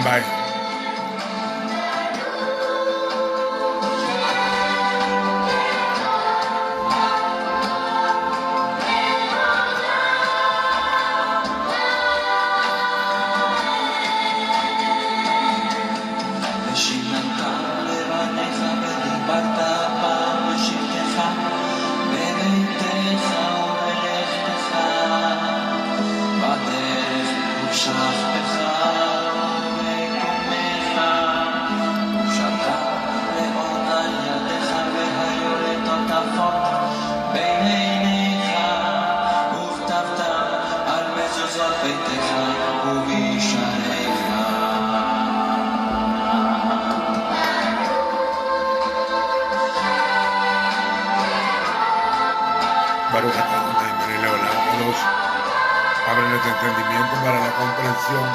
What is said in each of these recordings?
Bye. Baruch atah Adonai melech leolam kadosh. Abre nuestro entendimiento para la comprensión.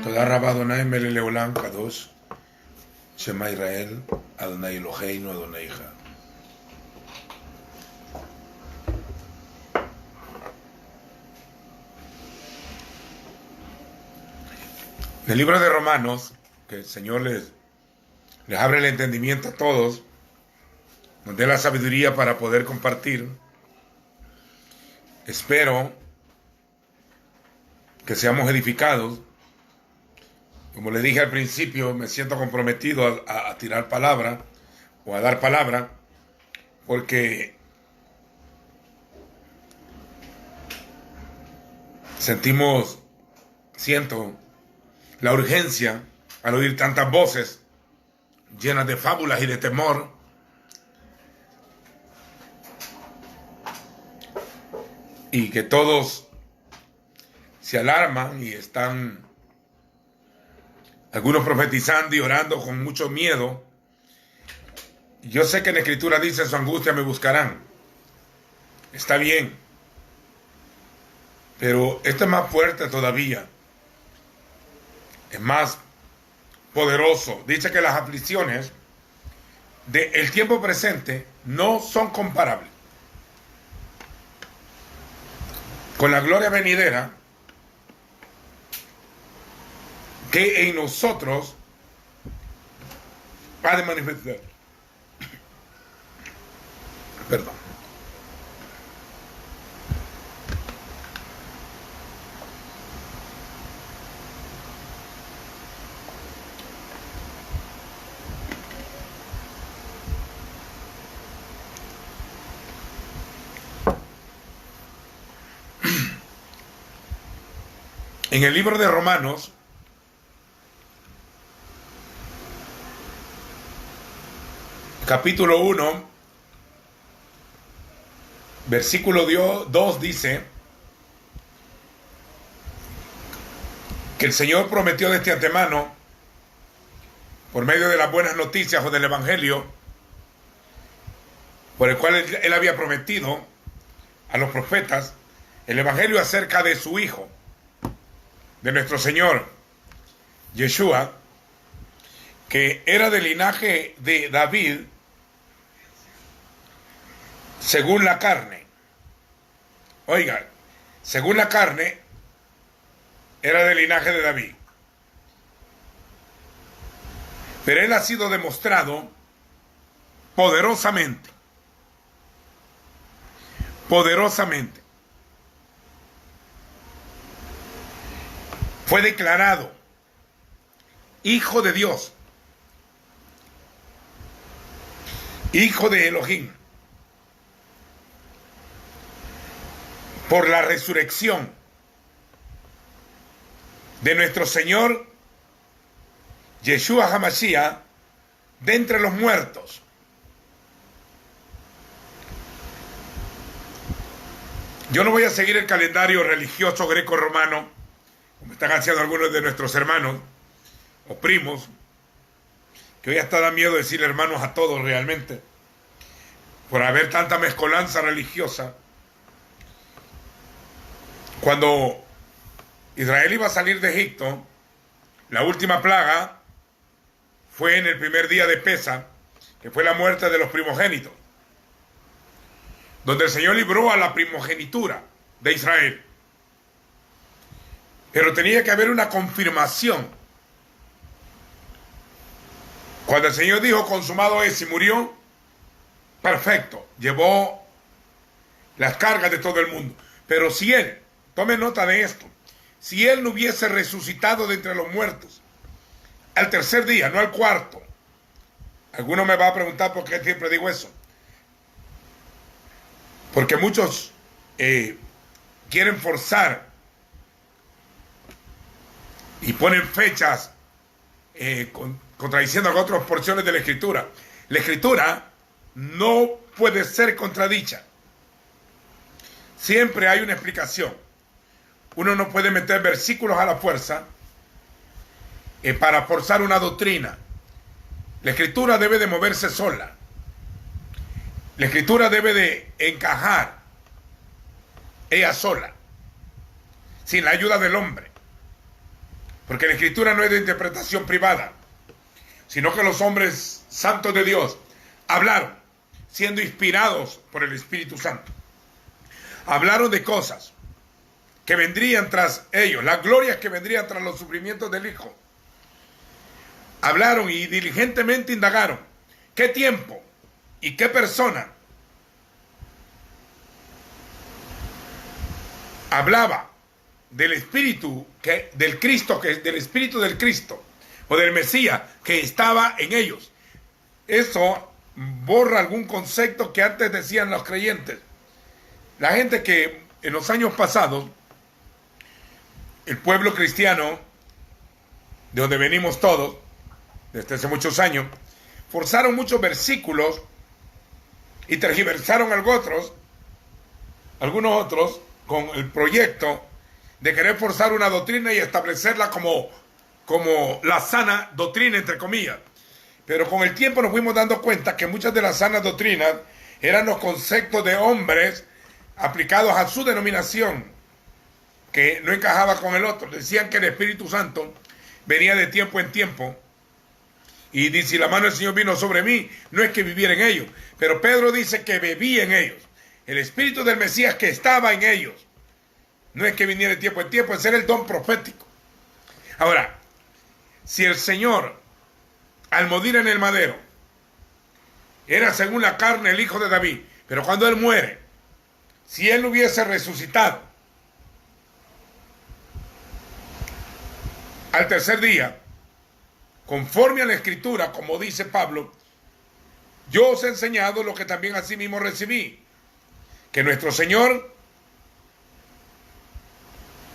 תודה רבה אדוני מלך לעולם קדוש, שמע ישראל, אדוני אלוהינו, אדוני אחד. En el libro de Romanos, que el Señor les abre el entendimiento a todos, nos dé la sabiduría para poder compartir. Espero que seamos edificados. Como le dije al principio, me siento comprometido a tirar palabra o a dar palabra, porque siento la urgencia al oír tantas voces llenas de fábulas y de temor, y que todos se alarman y están algunos profetizando y orando con mucho miedo. Yo sé que en la Escritura dice: su angustia me buscarán. Está bien, pero esto es más fuerte todavía, es más poderoso. Dice que las aflicciones del tiempo presente no son comparables con la gloria venidera que en nosotros ha de manifestar. Perdón. En el libro de Romanos, capítulo 1, versículo 2 dice que el Señor prometió desde antemano, por medio de las buenas noticias o del Evangelio, por el cual Él había prometido a los profetas, el Evangelio acerca de su Hijo, de nuestro Señor Yeshua, que era del linaje de David según la carne. Oigan, según la carne era del linaje de David, pero él ha sido demostrado poderosamente fue declarado Hijo de Dios, Hijo de Elohim, por la resurrección de nuestro Señor Yeshua HaMashiach de entre los muertos. Yo no voy a seguir el calendario religioso greco-romano, como están haciendo algunos de nuestros hermanos o primos, que hoy hasta da miedo decir hermanos a todos realmente, por haber tanta mezcolanza religiosa. Cuando Israel iba a salir de Egipto, la última plaga fue en el primer día de Pesa, que fue la muerte de los primogénitos, donde el Señor libró a la primogenitura de Israel. Pero tenía que haber una confirmación. Cuando el Señor dijo consumado es y murió, perfecto, llevó las cargas de todo el mundo. Pero si Él, tome nota de esto, si Él no hubiese resucitado de entre los muertos al tercer día, no al cuarto, alguno me va a preguntar por qué siempre digo eso. Porque muchos quieren forzar y ponen fechas contradiciendo otras porciones de la Escritura. La Escritura no puede ser contradicha. Siempre hay una explicación. Uno no puede meter versículos a la fuerza para forzar una doctrina. La Escritura debe de moverse sola. La Escritura debe de encajar ella sola, sin la ayuda del hombre. Porque la Escritura no es de interpretación privada, sino que los hombres santos de Dios hablaron, siendo inspirados por el Espíritu Santo. Hablaron de cosas que vendrían tras ellos, las glorias que vendrían tras los sufrimientos del Hijo. Hablaron y diligentemente indagaron qué tiempo y qué persona hablaba del Espíritu del Cristo, del Espíritu del Cristo o del Mesías que estaba en ellos. Eso borra algún concepto que antes decían los creyentes. La gente que en los años pasados, el pueblo cristiano, de donde venimos todos, desde hace muchos años, forzaron muchos versículos y tergiversaron algunos otros, con el proyecto de querer forzar una doctrina y establecerla como la sana doctrina, entre comillas. Pero con el tiempo nos fuimos dando cuenta que muchas de las sanas doctrinas eran los conceptos de hombres aplicados a su denominación, que no encajaba con el otro. Decían que el Espíritu Santo venía de tiempo en tiempo, y dice, si la mano del Señor vino sobre mí, no es que viviera en ellos, pero Pedro dice que bebía en ellos. El Espíritu del Mesías que estaba en ellos, no es que viniera de tiempo en tiempo, ese era el don profético. Ahora, si el Señor, al morir en el madero, era según la carne el Hijo de David, pero cuando Él muere, si Él hubiese resucitado al tercer día, conforme a la Escritura, como dice Pablo, yo os he enseñado lo que también asimismo recibí, que nuestro Señor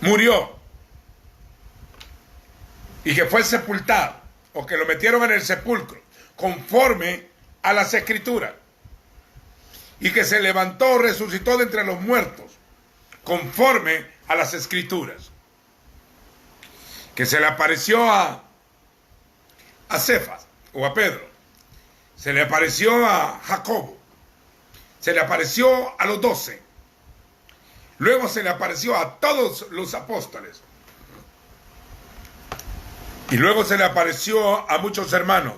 murió y que fue sepultado, o que lo metieron en el sepulcro, conforme a las Escrituras, y que se levantó, resucitó de entre los muertos, conforme a las Escrituras, que se le apareció a Cefas o a Pedro, se le apareció a Jacobo, se le apareció a los 12, luego se le apareció a todos los apóstoles, y luego se le apareció a muchos hermanos,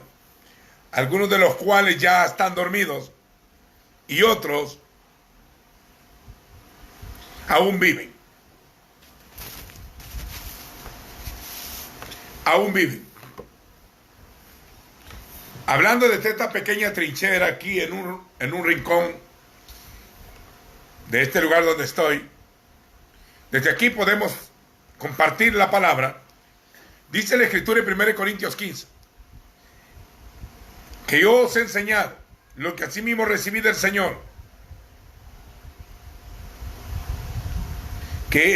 algunos de los cuales ya están dormidos y otros aún viven. Aún viven. Hablando de esta pequeña trinchera aquí en un rincón de este lugar donde estoy, desde aquí podemos compartir la palabra Dice la Escritura en 1 Corintios 15, que yo os he enseñado lo que asimismo recibí del Señor, que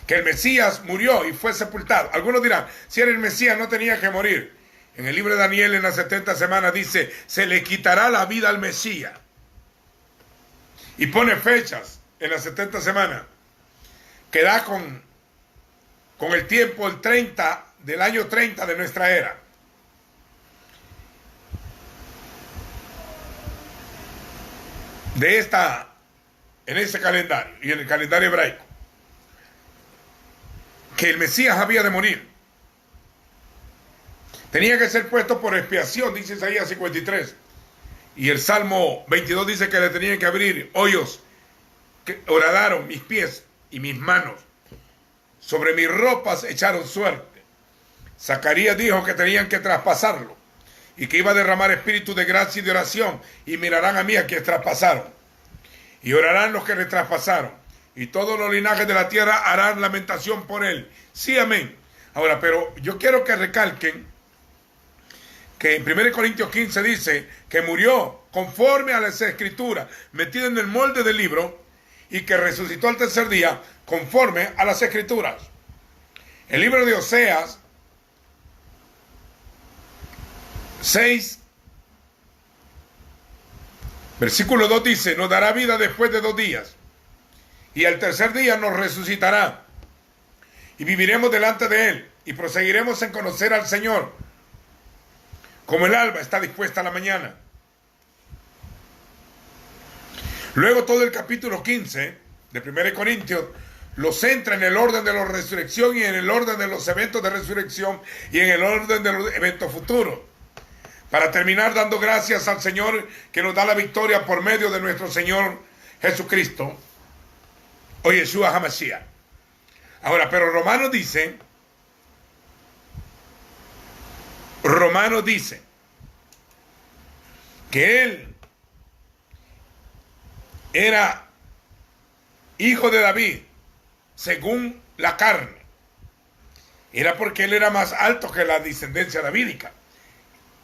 el Mesías murió y fue sepultado. Algunos dirán, si era el Mesías no tenía que morir. En el libro de Daniel, en las 70 semanas, dice, se le quitará la vida al Mesías. Y pone fechas en las 70 semanas, que da con el tiempo del año 30 de nuestra era. En ese calendario y en el calendario hebraico, que el Mesías había de morir. Tenía que ser puesto por expiación, dice Isaías 53. Y el Salmo 22 dice que le tenían que abrir hoyos que horadaron mis pies y mis manos. Sobre mis ropas echaron suerte. Zacarías dijo que tenían que traspasarlo y que iba a derramar espíritu de gracia y de oración, y mirarán a mí a quienes traspasaron, y orarán los que le traspasaron, y todos los linajes de la tierra harán lamentación por él. Sí, amén. Ahora, pero yo quiero que recalquen que en 1 Corintios 15 dice que murió conforme a las Escrituras, metido en el molde del libro, y que resucitó al tercer día conforme a las Escrituras. El libro de Oseas 6, versículo 2 dice, nos dará vida después de 2 días, y al tercer día nos resucitará, y viviremos delante de él, y proseguiremos en conocer al Señor, como el alba está dispuesta a la mañana. Luego todo el capítulo 15 de 1 Corintios lo centra en el orden de la resurrección y en el orden de los eventos de resurrección y en el orden de los eventos futuros, para terminar dando gracias al Señor que nos da la victoria por medio de nuestro Señor Jesucristo, o Yeshua HaMashiach. Ahora, pero Romanos dice que él era hijo de David según la carne. Era porque él era más alto que la descendencia davídica.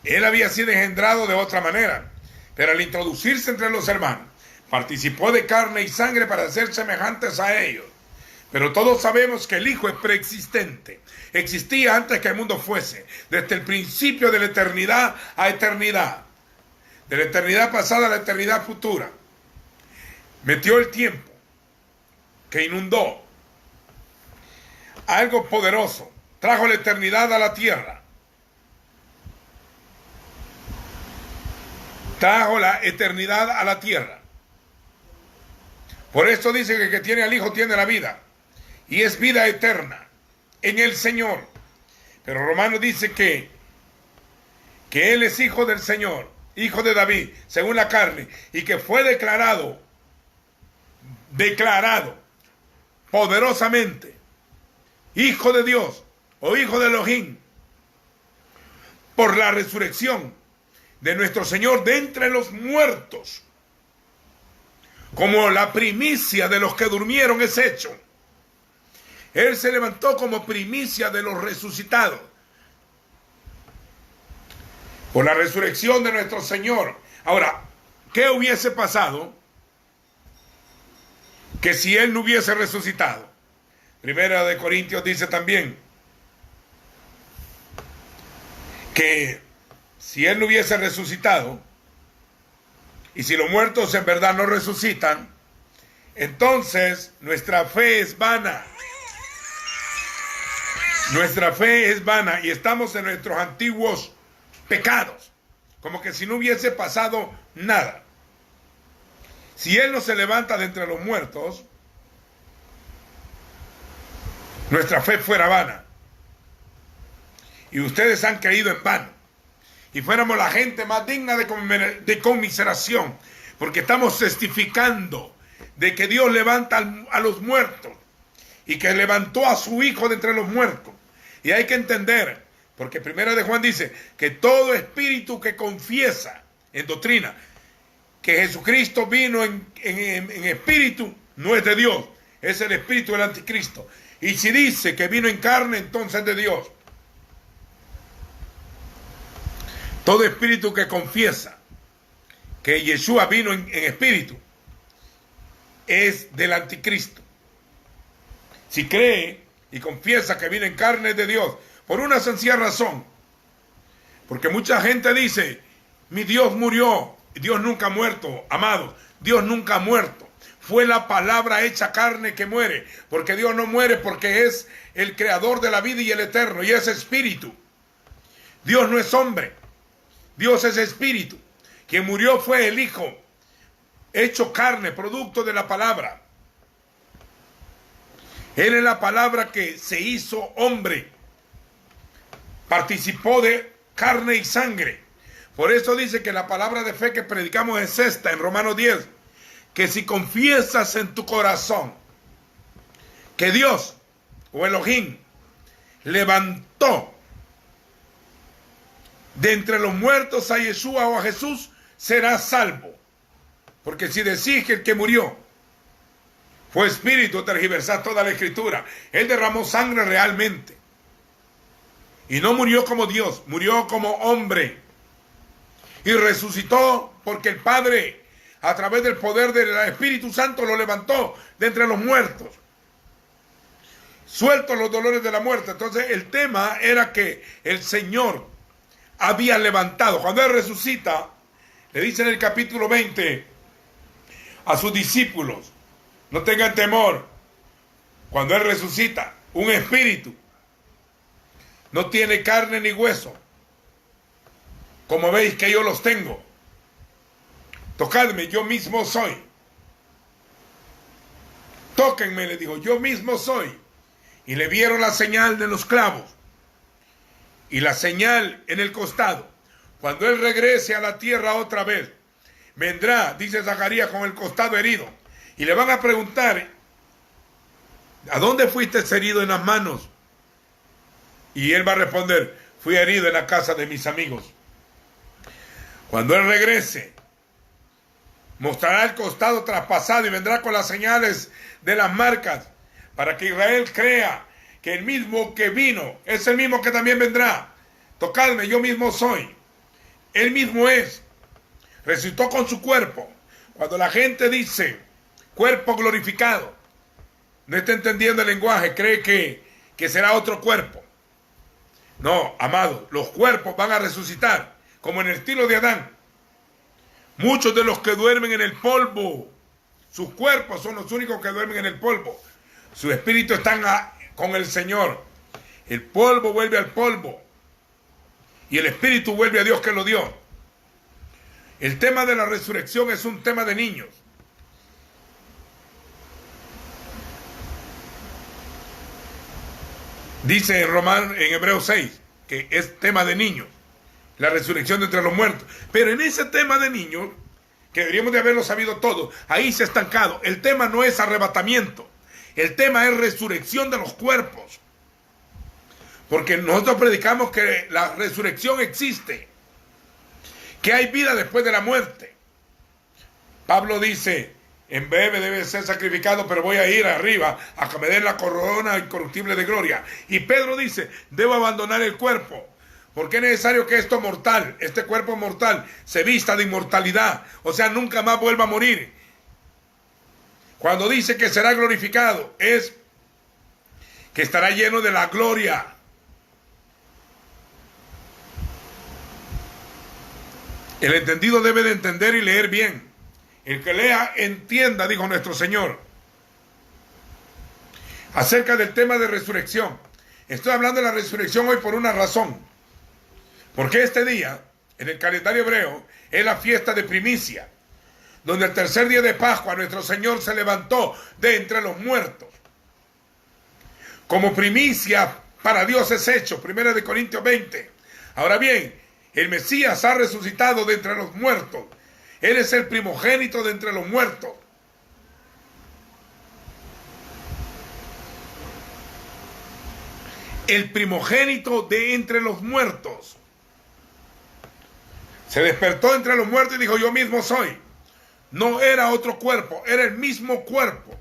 Él había sido engendrado de otra manera, pero al introducirse entre los hermanos, participó de carne y sangre para ser semejantes a ellos. Pero todos sabemos que el Hijo es preexistente. Existía antes que el mundo fuese, desde el principio de la eternidad a eternidad, de la eternidad pasada a la eternidad futura. Metió el tiempo que inundó algo poderoso, trajo la eternidad a la tierra. Trajo la eternidad a la tierra. Por eso dice que el que tiene al Hijo tiene la vida, y es vida eterna en el Señor. Pero Romanos dice que Él es hijo del Señor, hijo de David, según la carne, y que fue declarado poderosamente hijo de Dios o hijo de Elohim por la resurrección de nuestro Señor de entre los muertos, como la primicia de los que durmieron es hecho. Él se levantó como primicia de los resucitados por la resurrección de nuestro Señor. Ahora, ¿qué hubiese pasado que si Él no hubiese resucitado? Primera de Corintios dice también que si Él no hubiese resucitado, y si los muertos en verdad no resucitan, entonces nuestra fe es vana. Nuestra fe es vana y estamos en nuestros antiguos pecados, como que si no hubiese pasado nada. Si Él no se levanta de entre los muertos, nuestra fe fuera vana. Y ustedes han creído en vano. Y fuéramos la gente más digna de conmiseración, porque estamos testificando de que Dios levanta a los muertos y que levantó a su Hijo de entre los muertos. Y hay que entender, porque Primera de Juan dice que todo espíritu que confiesa en doctrina que Jesucristo vino en espíritu no es de Dios, es el espíritu del anticristo. Y si dice que vino en carne, entonces es de Dios. Todo espíritu que confiesa que Yeshua vino en espíritu es del anticristo. Si cree y confiesa que vino en carne es de Dios, por una sencilla razón. Porque mucha gente dice, mi Dios murió. Dios nunca ha muerto, amados. Dios nunca ha muerto. Fue la palabra hecha carne que muere. Porque Dios no muere, porque es el creador de la vida y el eterno. Y es espíritu. Dios no es hombre. Dios es espíritu. Quien murió fue el Hijo, hecho carne, producto de la palabra. Él es la palabra que se hizo hombre. Participó de carne y sangre. Por eso dice que la palabra de fe que predicamos es esta, en Romanos 10. Que si confiesas en tu corazón que Dios, o Elohim, levantó de entre los muertos a Yeshua o a Jesús, serás salvo. Porque si decís que el que murió fue espíritu, tergiversás toda la escritura. Él derramó sangre realmente. Y no murió como Dios, murió como hombre. Y resucitó porque el Padre, a través del poder del Espíritu Santo, lo levantó de entre los muertos. Sueltos los dolores de la muerte. Entonces el tema era que el Señor había levantado. Cuando Él resucita, le dice en el capítulo 20 a sus discípulos, no tengan temor. Cuando Él resucita, un espíritu no tiene carne ni hueso, como veis que yo los tengo. Tocadme, yo mismo soy. Tóquenme, le dijo, yo mismo soy. Y le vieron la señal de los clavos y la señal en el costado. Cuando Él regrese a la tierra otra vez, vendrá, dice Zacarías, con el costado herido. Y le van a preguntar, ¿a dónde fuiste herido en las manos? Y Él va a responder, fui herido en la casa de mis amigos. Cuando Él regrese, mostrará el costado traspasado y vendrá con las señales de las marcas, para que Israel crea que el mismo que vino es el mismo que también vendrá. Tocadme, yo mismo soy. Él mismo es. Resucitó con su cuerpo. Cuando la gente dice cuerpo glorificado, no está entendiendo el lenguaje, cree que será otro cuerpo. No, amados, los cuerpos van a resucitar, como en el estilo de Adán. Muchos de los que duermen en el polvo, sus cuerpos son los únicos que duermen en el polvo. Su espíritu está con el Señor. El polvo vuelve al polvo y el espíritu vuelve a Dios que lo dio. El tema de la resurrección es un tema de niños. Dice en Hebreos 6 que es tema de niños, la resurrección de entre los muertos. Pero en ese tema de niños, que deberíamos de haberlo sabido todos, ahí se ha estancado. El tema no es arrebatamiento, el tema es resurrección de los cuerpos. Porque nosotros predicamos que la resurrección existe, que hay vida después de la muerte. Pablo dice, en breve debe ser sacrificado, pero voy a ir arriba a que me den la corona incorruptible de gloria. Y Pedro dice, debo abandonar el cuerpo, porque es necesario que esto mortal, este cuerpo mortal, se vista de inmortalidad, o sea, nunca más vuelva a morir. Cuando dice que será glorificado, es que estará lleno de la gloria. El entendido debe de entender y leer bien. El que lea, entienda, dijo nuestro Señor. Acerca del tema de resurrección. Estoy hablando de la resurrección hoy por una razón. Porque este día, en el calendario hebreo, es la fiesta de primicia, donde el tercer día de Pascua nuestro Señor se levantó de entre los muertos. Como primicia para Dios es hecho, 1 Corintios 20. Ahora bien, el Mesías ha resucitado de entre los muertos. Él es el primogénito de entre los muertos. El primogénito de entre los muertos. Se despertó entre los muertos y dijo, yo mismo soy. No era otro cuerpo, era el mismo cuerpo.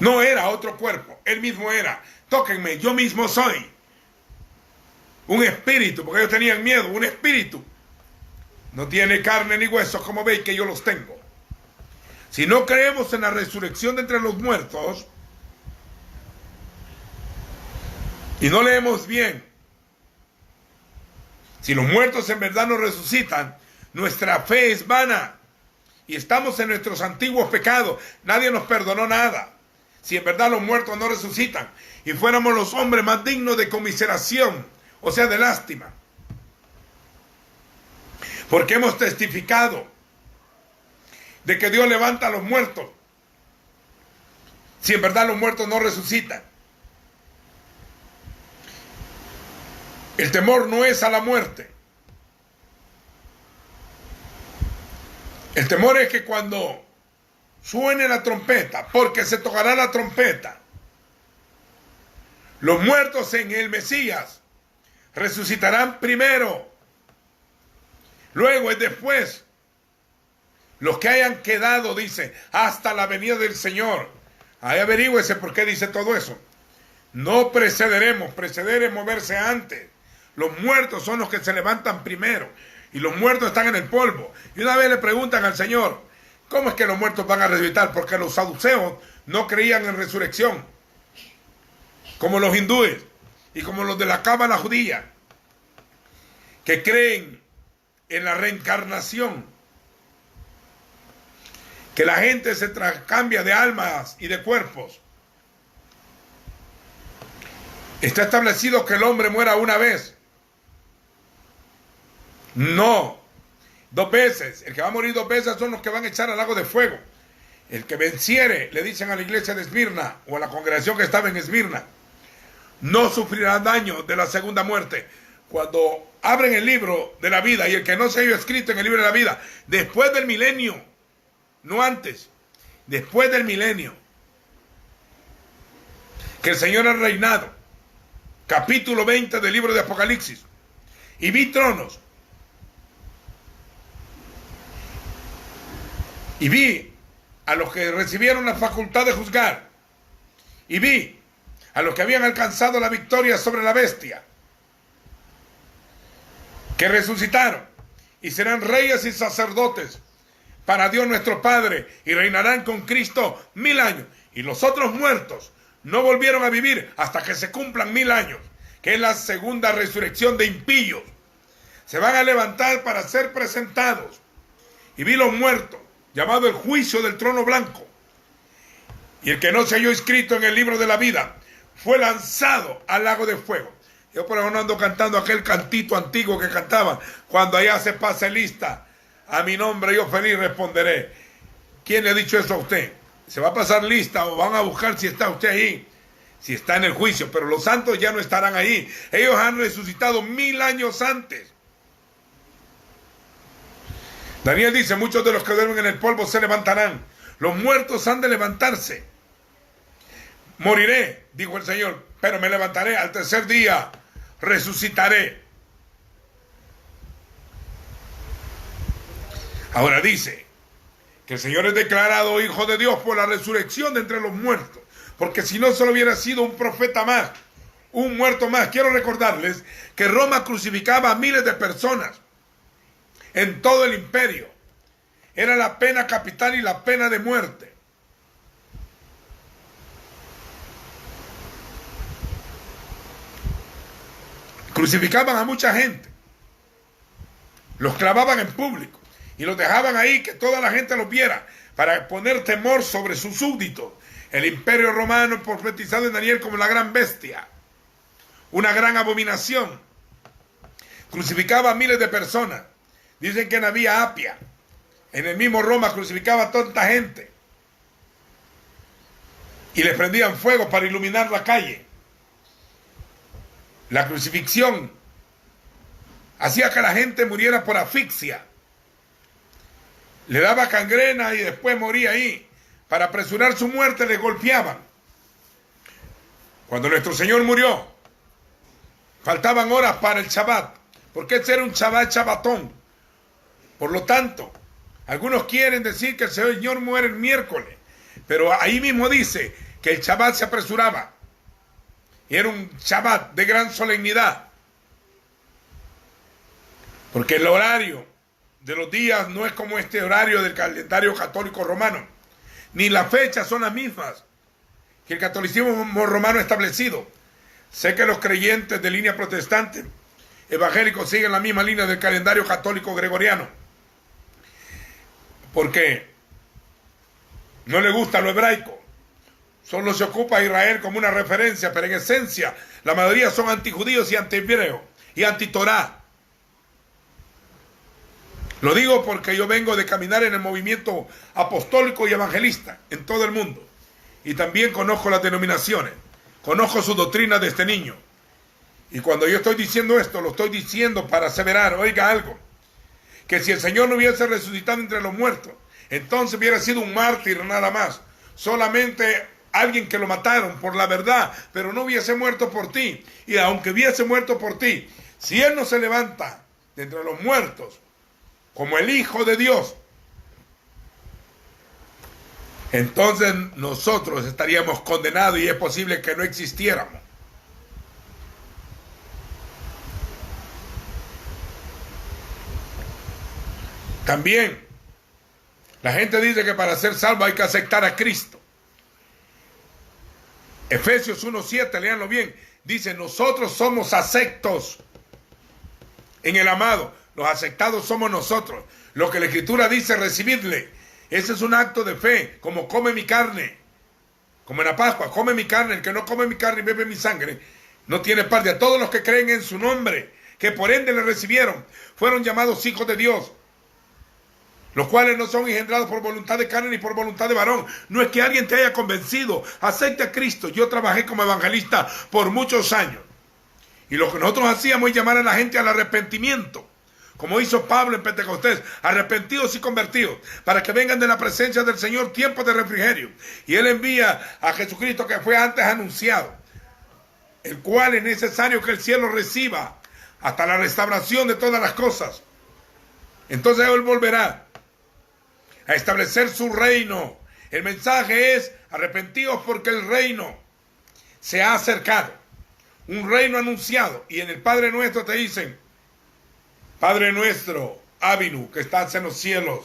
No era otro cuerpo, él mismo era. Tóquenme, yo mismo soy. Un espíritu, porque ellos tenían miedo, un espíritu. No tiene carne ni huesos, como veis que yo los tengo. Si no creemos en la resurrección de entre los muertos, y no leemos bien, si los muertos en verdad no resucitan, nuestra fe es vana. Y estamos en nuestros antiguos pecados. Nadie nos perdonó nada. Si en verdad los muertos no resucitan y fuéramos los hombres más dignos de conmiseración, o sea, de lástima. Porque hemos testificado de que Dios levanta a los muertos. Si en verdad los muertos no resucitan. El temor no es a la muerte. El temor es que cuando suene la trompeta, porque se tocará la trompeta, los muertos en el Mesías resucitarán primero. Luego es después. Los que hayan quedado, dice, hasta la venida del Señor. Ahí averígüese por qué dice todo eso. No precederemos, preceder es moverse antes. Los muertos son los que se levantan primero. Y los muertos están en el polvo. Y una vez le preguntan al Señor, ¿cómo es que los muertos van a resucitar? Porque los saduceos no creían en resurrección. Como los hindúes y como los de la cábala judía, que creen en la reencarnación. Que la gente se cambia de almas y de cuerpos. Está establecido que el hombre muera una vez. No, 2 veces. El que va a morir 2 veces son los que van a echar al lago de fuego. El que venciere, le dicen a la iglesia de Esmirna o a la congregación que estaba en Esmirna, no sufrirá daño de la segunda muerte. Cuando abren el libro de la vida y el que no se haya escrito en el libro de la vida, después del milenio, no antes, después del milenio, que el Señor ha reinado, capítulo 20 del libro de Apocalipsis, y vi tronos, y vi a los que recibieron la facultad de juzgar, y vi a los que habían alcanzado la victoria sobre la bestia, que resucitaron y serán reyes y sacerdotes para Dios nuestro Padre, y reinarán con Cristo 1000 años. Y los otros muertos no volvieron a vivir hasta que se cumplan 1000 años, que es la segunda resurrección de impíos. Se van a levantar para ser presentados. Y vi los muertos, llamado el juicio del trono blanco. Y el que no se halló inscrito en el libro de la vida fue lanzado al lago de fuego. Yo por ahora ando cantando aquel cantito antiguo que cantaban cuando allá se pase lista. A mi nombre yo feliz responderé. ¿Quién le ha dicho eso a usted? ¿Se va a pasar lista o van a buscar si está usted ahí? Si está en el juicio, pero los santos ya no estarán ahí. Ellos han resucitado 1000 años antes. Daniel dice, muchos de los que duermen en el polvo se levantarán. Los muertos han de levantarse. Moriré, dijo el Señor, pero me levantaré al tercer día. Resucitaré. Ahora dice que el Señor es declarado Hijo de Dios por la resurrección de entre los muertos. Porque si no, solo hubiera sido un profeta más, un muerto más. Quiero recordarles que Roma crucificaba a miles de personas en todo el imperio. Era la pena capital y la pena de muerte. Crucificaban a mucha gente. Los clavaban en público. Y los dejaban ahí que toda la gente los viera para poner temor sobre sus súbditos. El imperio romano profetizado en Daniel como la gran bestia, una gran abominación. Crucificaba a miles de personas. Dicen que en Vía Apia, en el mismo Roma, crucificaba a tanta gente. Y le prendían fuego para iluminar la calle. La crucifixión hacía que la gente muriera por asfixia. Le daba gangrena y después moría ahí. Para apresurar su muerte le golpeaban. Cuando nuestro Señor murió, faltaban horas para el Shabbat, porque ese era un Shabbat Shabbatón. Por lo tanto, algunos quieren decir que el Señor muere el miércoles, pero ahí mismo dice que el Shabbat se apresuraba. Y era un Shabbat de gran solemnidad. Porque el horario de los días no es como este horario del calendario católico romano. Ni las fechas son las mismas que el catolicismo romano establecido. Sé que los creyentes de línea protestante evangélicos siguen la misma línea del calendario católico gregoriano. Porque no le gusta lo hebraico. Solo se ocupa a Israel como una referencia, pero en esencia la mayoría son antijudíos y antihebreos y antitorá. Lo digo porque yo vengo de caminar en el movimiento apostólico y evangelista en todo el mundo. Y también conozco las denominaciones, conozco sus doctrinas desde niño. Y cuando yo estoy diciendo esto, lo estoy diciendo para aseverar, oiga algo, que si el Señor no hubiese resucitado entre los muertos, entonces hubiera sido un mártir nada más, solamente alguien que lo mataron por la verdad, pero no hubiese muerto por ti. Y aunque hubiese muerto por ti, si Él no se levanta de entre los muertos, como el Hijo de Dios, entonces nosotros estaríamos condenados y es posible que no existiéramos. También, la gente dice que para ser salvo hay que aceptar a Cristo. Efesios 1:7, léanlo bien, dice, nosotros somos aceptos en el amado. Los aceptados somos nosotros. Lo que la Escritura dice, recibidle. Ese es un acto de fe, como come mi carne. Como en la Pascua, come mi carne. El que no come mi carne y bebe mi sangre, no tiene parte. A todos los que creen en su nombre, que por ende le recibieron, fueron llamados hijos de Dios. Los cuales no son engendrados por voluntad de carne ni por voluntad de varón. No es que alguien te haya convencido. Acepte a Cristo. Yo trabajé como evangelista por muchos años. Y lo que nosotros hacíamos es llamar a la gente al arrepentimiento. Como hizo Pablo en Pentecostés, arrepentidos y convertidos, para que vengan de la presencia del Señor tiempos de refrigerio. Y Él envía a Jesucristo que fue antes anunciado, el cual es necesario que el cielo reciba hasta la restauración de todas las cosas. Entonces Él volverá a establecer su reino. El mensaje es, arrepentidos porque el reino se ha acercado. Un reino anunciado. Y en el Padre Nuestro te dicen, Padre nuestro, Avinu, que estás en los cielos,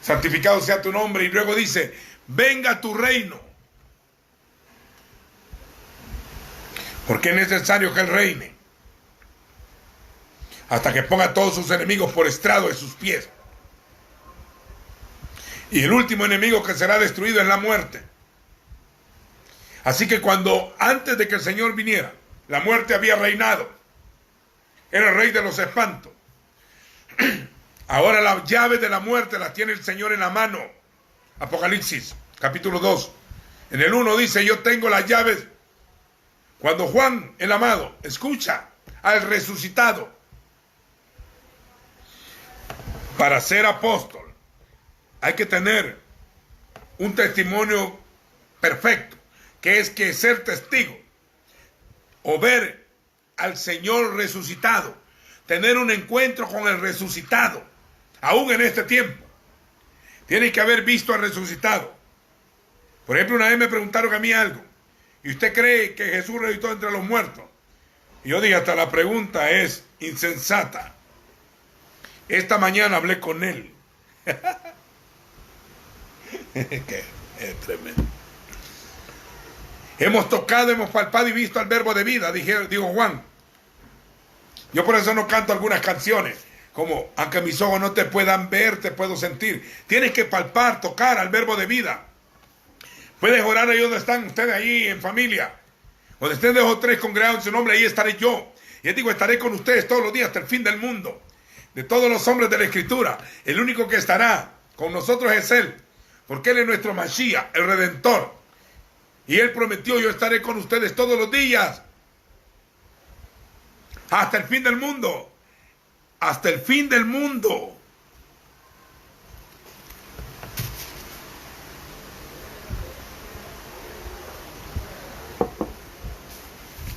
santificado sea tu nombre. Y luego dice, venga tu reino. Porque es necesario que Él reine hasta que ponga a todos sus enemigos por estrado de sus pies. Y el último enemigo que será destruido es la muerte. Así que antes de que el Señor viniera, la muerte había reinado. Era el rey de los espantos. Ahora las llaves de la muerte las tiene el Señor en la mano. Apocalipsis, capítulo 2. En el 1 dice, yo tengo las llaves. Cuando Juan, el amado, escucha al resucitado, para ser apóstol, hay que tener un testimonio perfecto, que es que ser testigo o ver al Señor resucitado, tener un encuentro con el resucitado, aún en este tiempo. Tiene que haber visto al resucitado. Por ejemplo, una vez me preguntaron a mí algo, ¿y usted cree que Jesús resucitó entre los muertos? Y yo dije, hasta la pregunta es insensata. Esta mañana hablé con él. Es tremendo. Hemos tocado, hemos palpado y visto al verbo de vida, dijo Juan. Yo por eso no canto algunas canciones, como aunque mis ojos no te puedan ver, te puedo sentir. Tienes que palpar, tocar al verbo de vida. Puedes orar ahí donde están ustedes, ahí en familia. Donde estén 2 o 3 congregados en su nombre, ahí estaré yo. Y les digo, estaré con ustedes todos los días hasta el fin del mundo. De todos los hombres de la Escritura, el único que estará con nosotros es Él. Porque Él es nuestro Mashiach, el Redentor. Y Él prometió, yo estaré con ustedes todos los días. Hasta el fin del mundo. Hasta el fin del mundo.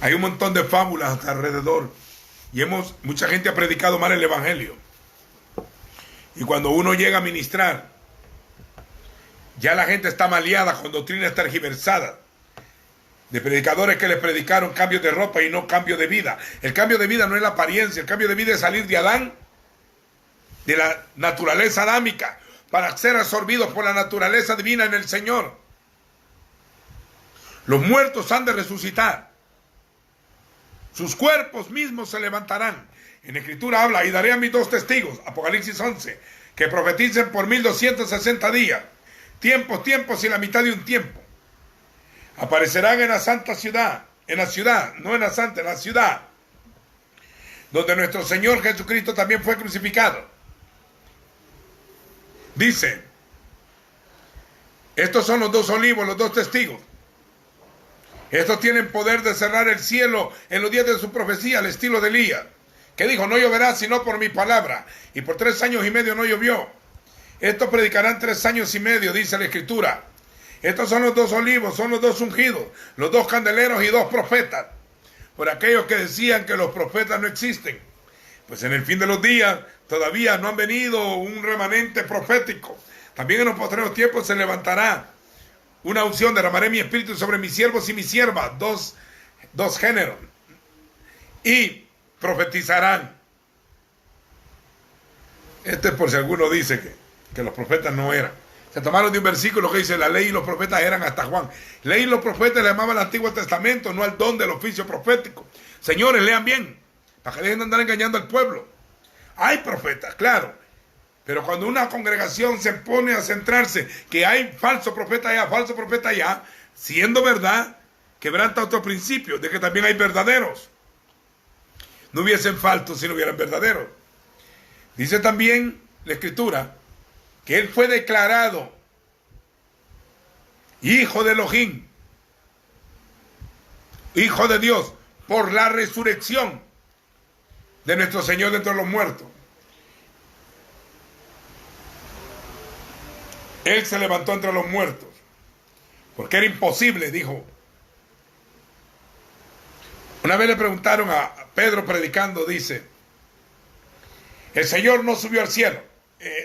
Hay un montón de fábulas alrededor. Y mucha gente ha predicado mal el Evangelio. Y cuando uno llega a ministrar, Ya la gente está maleada con doctrinas tergiversadas de predicadores que les predicaron cambios de ropa y no cambio de vida. El cambio de vida no es la apariencia, el cambio de vida es salir de Adán, de la naturaleza adámica, para ser absorbidos por la naturaleza divina en el Señor. Los muertos han de resucitar. Sus cuerpos mismos se levantarán. En la Escritura habla, y daré a mis 2 testigos, Apocalipsis 11, que profeticen por 1260 días, tiempos y la mitad de un tiempo. Aparecerán en la santa ciudad, no en la santa, en la ciudad, donde nuestro Señor Jesucristo también fue crucificado. Dice, estos son los 2 olivos, los 2 testigos. Estos tienen poder de cerrar el cielo en los días de su profecía, al estilo de Elías, que dijo, no lloverá sino por mi palabra, y por 3 años y medio no llovió. Estos predicarán 3 años y medio, dice la Escritura. Estos son los 2 olivos, son los 2 ungidos, los 2 candeleros y 2 profetas. Por aquellos que decían que los profetas no existen, pues en el fin de los días todavía no han venido un remanente profético. También en los postreros tiempos se levantará una unción, derramaré mi espíritu sobre mis siervos y mis siervas, dos géneros, y profetizarán. Este es por si alguno dice que los profetas no eran. Se tomaron de un versículo que dice, la ley y los profetas eran hasta Juan. Ley y los profetas le llamaban al Antiguo Testamento, no al don del oficio profético. Señores, lean bien, para que dejen de andar engañando al pueblo. Hay profetas, claro, pero cuando una congregación se pone a centrarse que hay falso profeta allá, siendo verdad, quebranta otro principio, de que también hay verdaderos. No hubiesen falsos si no hubieran verdaderos. Dice también la Escritura que él fue declarado hijo de Elohim, hijo de Dios, por la resurrección de nuestro Señor de entre los muertos. Él se levantó entre los muertos, porque era imposible, dijo. Una vez le preguntaron a Pedro predicando, dice, el Señor no subió al cielo.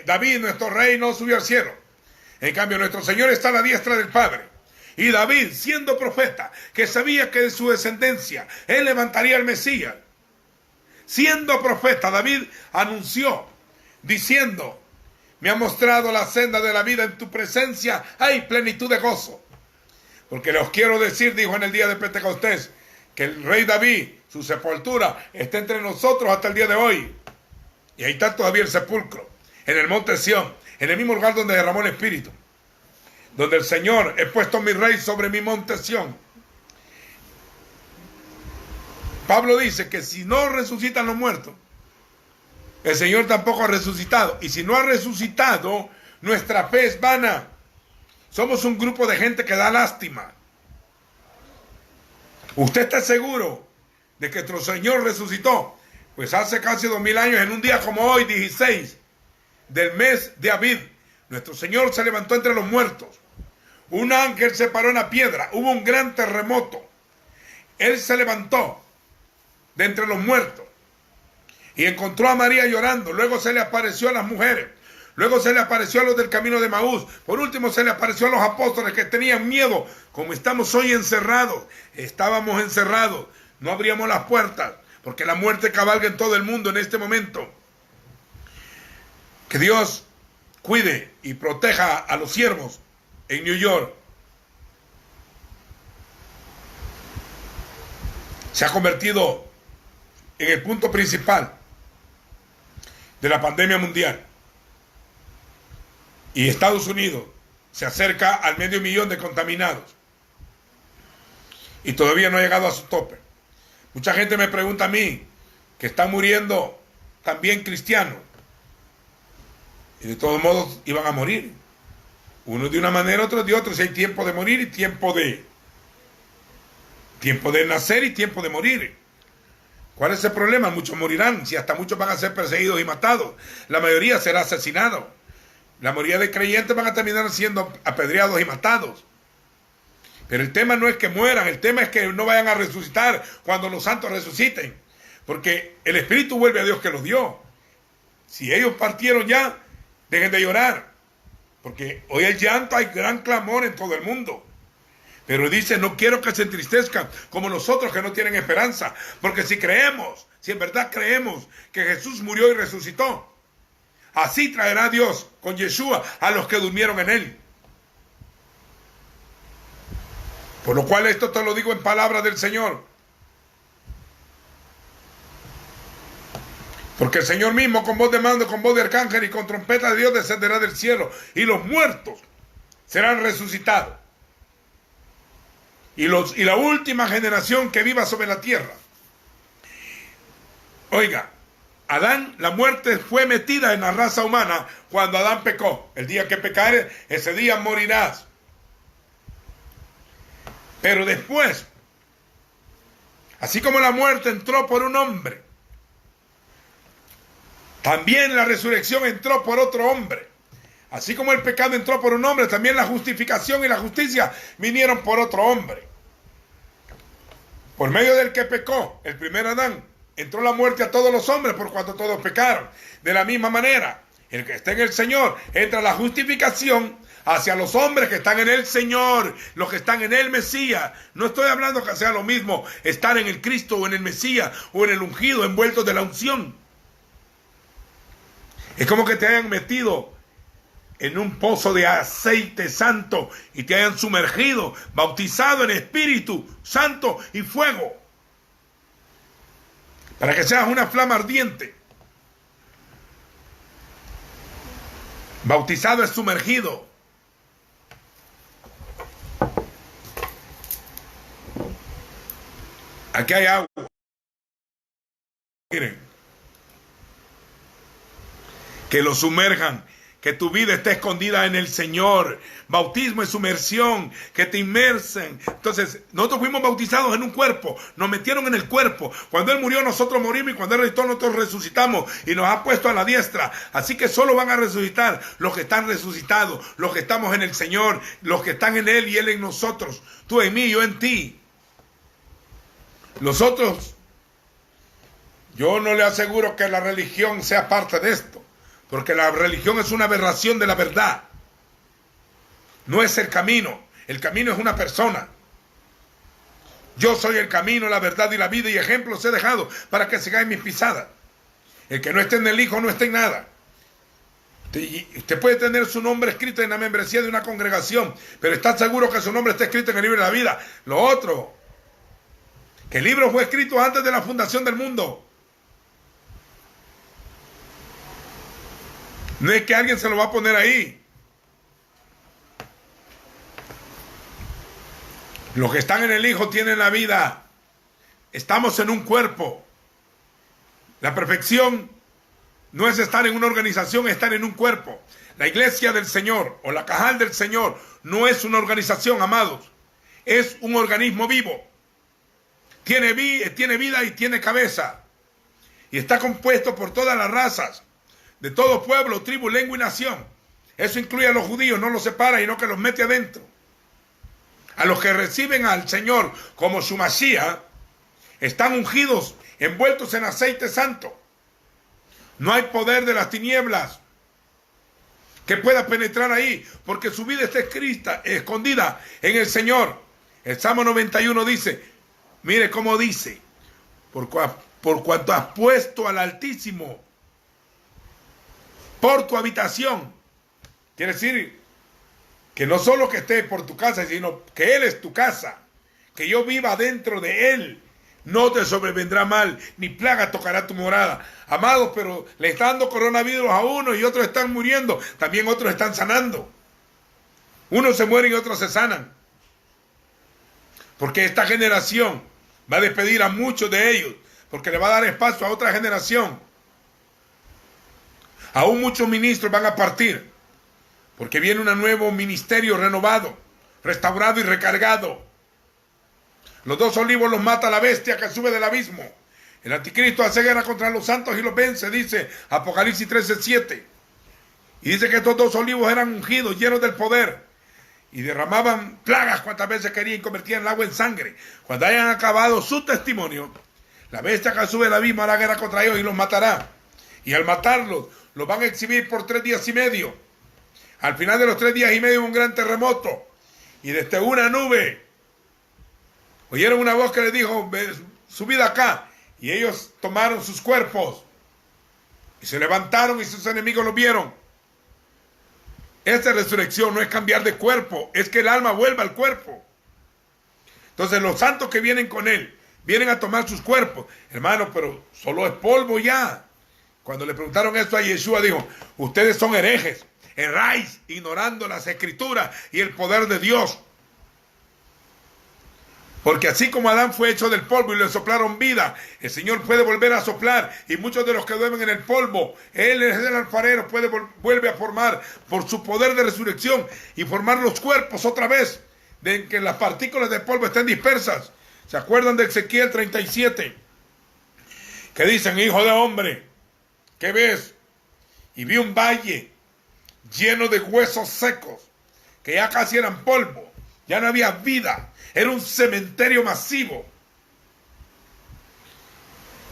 David, nuestro rey, no subió al cielo. En cambio, nuestro Señor está a la diestra del Padre. Y David, siendo profeta, que sabía que de su descendencia él levantaría al Mesías, siendo profeta, David anunció, diciendo, me ha mostrado la senda de la vida, en tu presencia hay plenitud de gozo. Porque les quiero decir, dijo en el día de Pentecostés, que el rey David, su sepultura, está entre nosotros hasta el día de hoy. Y ahí está todavía el sepulcro, en el monte Sión, en el mismo lugar donde derramó el Espíritu, donde el Señor, he puesto mi rey sobre mi monte Sión. Pablo dice que si no resucitan los muertos, el Señor tampoco ha resucitado. Y si no ha resucitado, nuestra fe es vana. Somos un grupo de gente que da lástima. ¿Usted está seguro de que nuestro Señor resucitó? Pues hace casi 2000 años, en un día como hoy, 16 del mes de Abib, nuestro Señor se levantó entre los muertos. Un ángel se paró en la piedra, hubo un gran terremoto. Él se levantó de entre los muertos y encontró a María llorando. Luego se le apareció a las mujeres. Luego se le apareció a los del camino de Maús. Por último se le apareció a los apóstoles que tenían miedo. Como estamos hoy encerrados, estábamos encerrados, no abríamos las puertas, porque la muerte cabalga en todo el mundo en este momento. Que Dios cuide y proteja a los siervos en New York. Se ha convertido en el punto principal de la pandemia mundial. Y Estados Unidos se acerca al 500,000 de contaminados. Y todavía no ha llegado a su tope. Mucha gente me pregunta a mí que están muriendo también cristianos. Y de todos modos iban a morir. Unos de una manera, otros de otra. Si hay tiempo de morir y tiempo de nacer y tiempo de morir. ¿Cuál es el problema? Muchos morirán. Si hasta muchos van a ser perseguidos y matados. La mayoría será asesinado. La mayoría de creyentes van a terminar siendo apedreados y matados. Pero el tema no es que mueran, el tema es que no vayan a resucitar cuando los santos resuciten. Porque el Espíritu vuelve a Dios que los dio. Si ellos partieron ya, dejen de llorar. Porque hoy el llanto, hay gran clamor en todo el mundo. Pero dice, no quiero que se entristezcan como nosotros que no tienen esperanza. Porque si creemos, si en verdad creemos que Jesús murió y resucitó, así traerá Dios con Yeshua a los que durmieron en él. Por lo cual esto te lo digo en palabras del Señor. Porque el Señor mismo con voz de mando, con voz de arcángel y con trompeta de Dios descenderá del cielo. Y los muertos serán resucitados. Y la última generación que viva sobre la tierra. Oiga, Adán, la muerte fue metida en la raza humana cuando Adán pecó. El día que pecares, ese día morirás. Pero después, así como la muerte entró por un hombre, también la resurrección entró por otro hombre. Así como el pecado entró por un hombre, también la justificación y la justicia vinieron por otro hombre. Por medio del que pecó, el primer Adán, entró la muerte a todos los hombres por cuanto todos pecaron. De la misma manera, el que está en el Señor, entra la justificación hacia los hombres que están en el Señor, los que están en el Mesías. No estoy hablando que sea lo mismo estar en el Cristo o en el Mesías o en el ungido, envueltos de la unción. Es como que te hayan metido en un pozo de aceite santo y te hayan sumergido, bautizado en Espíritu Santo y fuego, para que seas una flama ardiente. Bautizado es sumergido. Aquí hay agua. Miren, que lo sumerjan, que tu vida esté escondida en el Señor. Bautismo es sumersión, que te inmersen. Entonces, nosotros fuimos bautizados en un cuerpo, nos metieron en el cuerpo. Cuando Él murió, nosotros morimos, y cuando Él resucitó, nosotros resucitamos y nos ha puesto a la diestra. Así que solo van a resucitar los que están resucitados, los que estamos en el Señor, los que están en Él y Él en nosotros. Tú en mí, yo en ti. Los otros, yo no le aseguro que la religión sea parte de esto. Porque la religión es una aberración de la verdad. No es el camino. El camino es una persona. Yo soy el camino, la verdad y la vida, y ejemplos he dejado para que sigáis mis pisadas. El que no esté en el Hijo no esté en nada. Usted puede tener su nombre escrito en la membresía de una congregación, pero está seguro que su nombre está escrito en el libro de la vida. Lo otro, que el libro fue escrito antes de la fundación del mundo. No es que alguien se lo va a poner ahí. Los que están en el Hijo tienen la vida. Estamos en un cuerpo. La perfección no es estar en una organización, es estar en un cuerpo. La iglesia del Señor o la Cajal del Señor no es una organización, amados. Es un organismo vivo. Tiene vida y tiene cabeza. Y está compuesto por todas las razas, de todo pueblo, tribu, lengua y nación. Eso incluye a los judíos, no los separa y no que los mete adentro. A los que reciben al Señor como su Mashiach, están ungidos, envueltos en aceite santo. No hay poder de las tinieblas que pueda penetrar ahí, porque su vida está escondida en el Señor. El Salmo 91 dice, mire cómo dice, por cuanto has puesto al Altísimo por tu habitación. Quiere decir que no solo que esté por tu casa, sino que Él es tu casa, que yo viva dentro de Él. No te sobrevendrá mal, ni plaga tocará tu morada. Amados, pero le está dando coronavirus a uno y otros están muriendo. También otros están sanando. Unos se mueren y otros se sanan. Porque esta generación va a despedir a muchos de ellos, porque le va a dar espacio a otra generación. Aún muchos ministros van a partir, porque viene un nuevo ministerio renovado, restaurado y recargado. Los 2 olivos los mata la bestia que sube del abismo. El anticristo hace guerra contra los santos y los vence, dice Apocalipsis 13:7. Y dice que estos 2 olivos eran ungidos, llenos del poder, y derramaban plagas cuantas veces querían y convertían el agua en sangre. Cuando hayan acabado su testimonio, la bestia que sube del abismo hará guerra contra ellos y los matará. Y al matarlos, los van a exhibir por 3 días y medio. Al final de los 3 días y medio hubo un gran terremoto. Y desde una nube oyeron una voz que les dijo, subid acá. Y ellos tomaron sus cuerpos y se levantaron y sus enemigos los vieron. Esta resurrección no es cambiar de cuerpo, es que el alma vuelva al cuerpo. Entonces los santos que vienen con él, vienen a tomar sus cuerpos. Hermano, pero solo es polvo ya. Cuando le preguntaron esto a Yeshua, dijo, ustedes son herejes, erráis, ignorando las escrituras y el poder de Dios. Porque así como Adán fue hecho del polvo y le soplaron vida, el Señor puede volver a soplar. Y muchos de los que duermen en el polvo, Él es el alfarero, vuelve a formar por su poder de resurrección y formar los cuerpos otra vez, de que las partículas de polvo estén dispersas. ¿Se acuerdan de Ezequiel 37? Que dicen, hijo de hombre, ¿qué ves? Y vi un valle lleno de huesos secos, que ya casi eran polvo, ya no había vida. Era un cementerio masivo.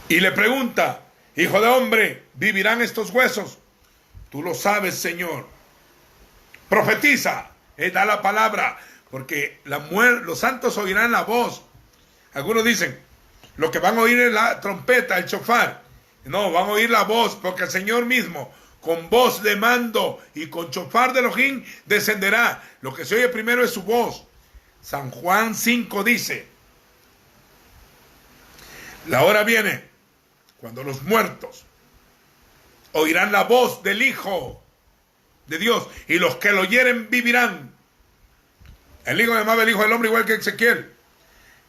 Y le pregunta, hijo de hombre, ¿vivirán estos huesos? Tú lo sabes, Señor. Profetiza, da la palabra, porque los santos oirán la voz. Algunos dicen, lo que van a oír es la trompeta, el shofar. No, van a oír la voz, porque el Señor mismo, con voz de mando y con shofar de Elohim, descenderá. Lo que se oye primero es su voz. San Juan 5 dice, la hora viene cuando los muertos oirán la voz del Hijo de Dios y los que lo oyeren vivirán. El Hijo llamaba el Hijo del Hombre igual que Ezequiel.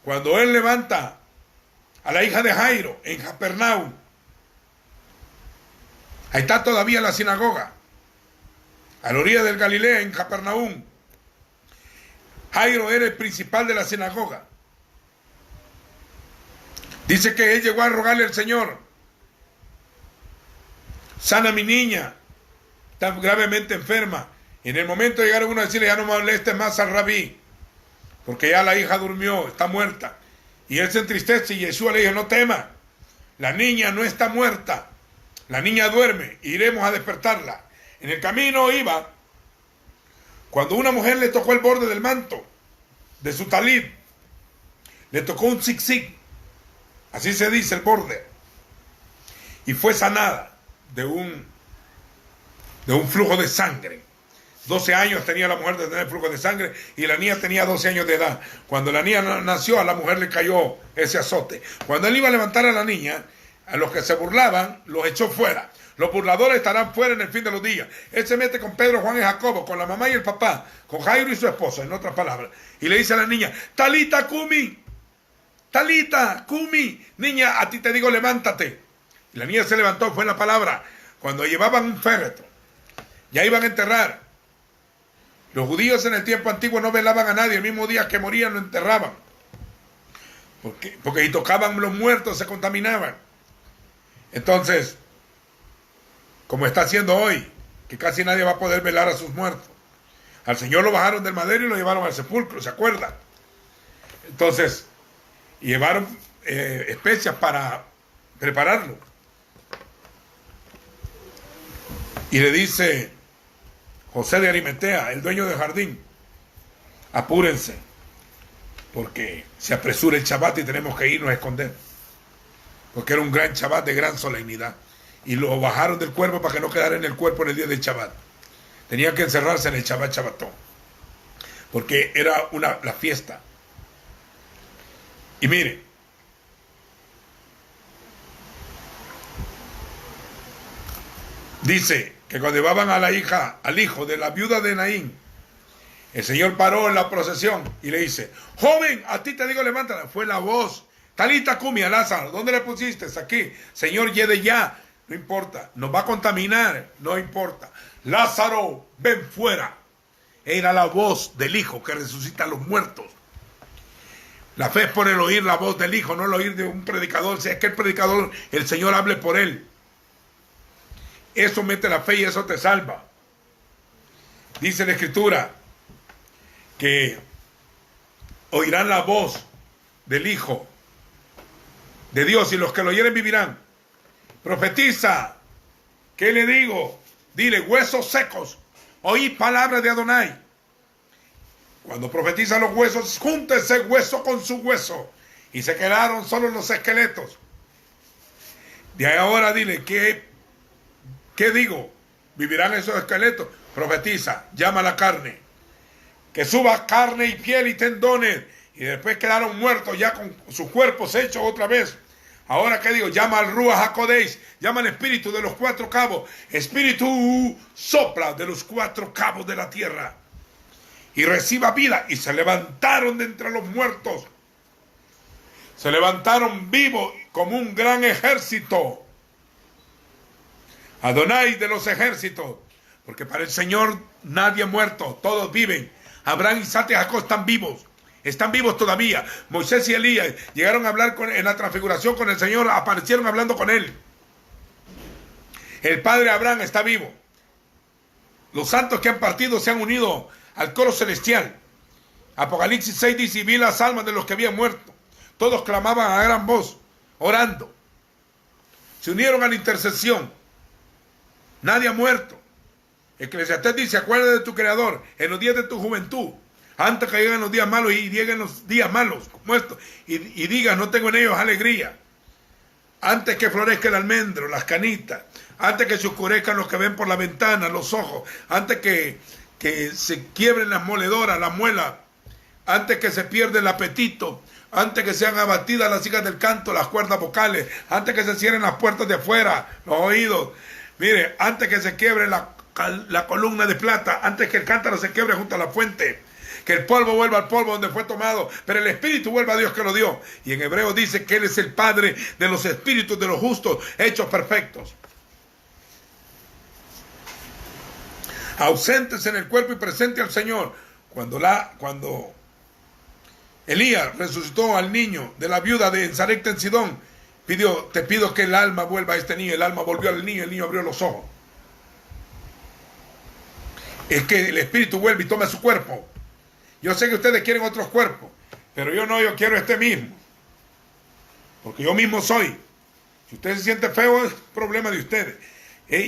Cuando él levanta a la hija de Jairo en Capernaum, ahí está todavía la sinagoga, a la orilla del Galilea en Capernaum. Jairo era el principal de la sinagoga. Dice que él llegó a rogarle al Señor, sana a mi niña, está gravemente enferma. Y en el momento llegaron uno a decirle, ya no molestes más al rabí, porque ya la hija durmió, está muerta. Y él se entristece y Yeshua le dijo, no tema, la niña no está muerta, la niña duerme, iremos a despertarla. En el camino iba, cuando una mujer le tocó el borde del manto, de su talid, le tocó un zig-zig, así se dice el borde, y fue sanada de un flujo de sangre. 12 años tenía la mujer de tener flujo de sangre y la niña tenía 12 años de edad. Cuando la niña nació, a la mujer le cayó ese azote. Cuando él iba a levantar a la niña, a los que se burlaban, los echó fuera. Los burladores estarán fuera en el fin de los días. Él se mete con Pedro, Juan y Jacobo, con la mamá y el papá, con Jairo y su esposa, en otras palabras. Y le dice a la niña, Talita Kumi, Talita Kumi, niña, a ti te digo, levántate. Y la niña se levantó, fue la palabra. Cuando llevaban un féretro, ya iban a enterrar. Los judíos en el tiempo antiguo no velaban a nadie, el mismo día que morían lo enterraban. Porque si tocaban los muertos se contaminaban. Entonces, como está haciendo hoy, que casi nadie va a poder velar a sus muertos. Al Señor lo bajaron del madero y lo llevaron al sepulcro, ¿se acuerdan? Entonces, llevaron especias para prepararlo. Y le dice José de Arimatea, el dueño del jardín, apúrense, porque se apresura el Shabbat y tenemos que irnos a esconder. Porque era un gran Shabbat de gran solemnidad. Y lo bajaron del cuerpo para que no quedara en el cuerpo en el día del Shabbat. Tenían que encerrarse en el Shabbat Shabbatón, porque era la fiesta. Y mire, dice que cuando llevaban a la hija, al hijo de la viuda de Naín, el Señor paró en la procesión y le dice, joven, a ti te digo, levántate. Fue la voz, Talita Kumi, a Lázaro, ¿dónde le pusiste? Aquí. Señor, lleve ya. No importa, nos va a contaminar, no importa. Lázaro, ven fuera. Era la voz del Hijo que resucita a los muertos. La fe es por el oír la voz del Hijo, no el oír de un predicador. Si es que el predicador, el Señor hable por él. Eso mete la fe y eso te salva. Dice la Escritura que oirán la voz del Hijo de Dios y los que lo oyeren vivirán. Profetiza. ¿Qué le digo? Dile, huesos secos, oíd palabra de Adonai. Cuando profetizan los huesos, júntese hueso con su hueso. Y se quedaron solo los esqueletos. De ahora dile, ¿qué digo? ¿Vivirán esos esqueletos? Profetiza, llama a la carne. Que suba carne y piel y tendones. Y después quedaron muertos ya con sus cuerpos hechos otra vez. Ahora, ¿qué digo? Llama al Ruach HaKodesh, llama al espíritu de los 4 cabos. Espíritu sopla de los 4 cabos de la tierra. Y reciba vida. Y se levantaron de entre los muertos. Se levantaron vivos como un gran ejército. Adonai de los ejércitos. Porque para el Señor nadie ha muerto, todos viven. Abraham, Isaac y Jacob están vivos. Están vivos todavía. Moisés y Elías llegaron a hablar en la transfiguración con el Señor, aparecieron hablando con él. El padre Abraham está vivo. Los santos que han partido se han unido al coro celestial. Apocalipsis 6 dice, y vi las almas de los que habían muerto. Todos clamaban a gran voz, orando. Se unieron a la intercesión. Nadie ha muerto. Eclesiastés dice, acuérdate de tu Creador en los días de tu juventud, antes que lleguen los días malos y lleguen los días malos como estos, y digas, no tengo en ellos alegría. Antes que florezca el almendro, las canitas, antes que se oscurezcan los que ven por la ventana, los ojos, antes que se quiebren las moledoras, las muelas, antes que se pierda el apetito, antes que sean abatidas las hijas del canto, las cuerdas vocales, antes que se cierren las puertas de afuera, los oídos, mire, antes que se quiebre la columna de plata, antes que el cántaro se quiebre junto a la fuente, que el polvo vuelva al polvo donde fue tomado, pero el espíritu vuelva a Dios que lo dio. Y en hebreo dice que Él es el Padre de los espíritus de los justos, hechos perfectos. Ausentes en el cuerpo y presente al Señor. Cuando Elías resucitó al niño de la viuda de Sarepta en Sidón, te pido que el alma vuelva a este niño. El alma volvió al niño, el niño abrió los ojos. Es que el espíritu vuelve y toma su cuerpo. Yo sé que ustedes quieren otros cuerpos, pero yo quiero este mismo. Porque yo mismo soy. Si usted se siente feo, es problema de ustedes.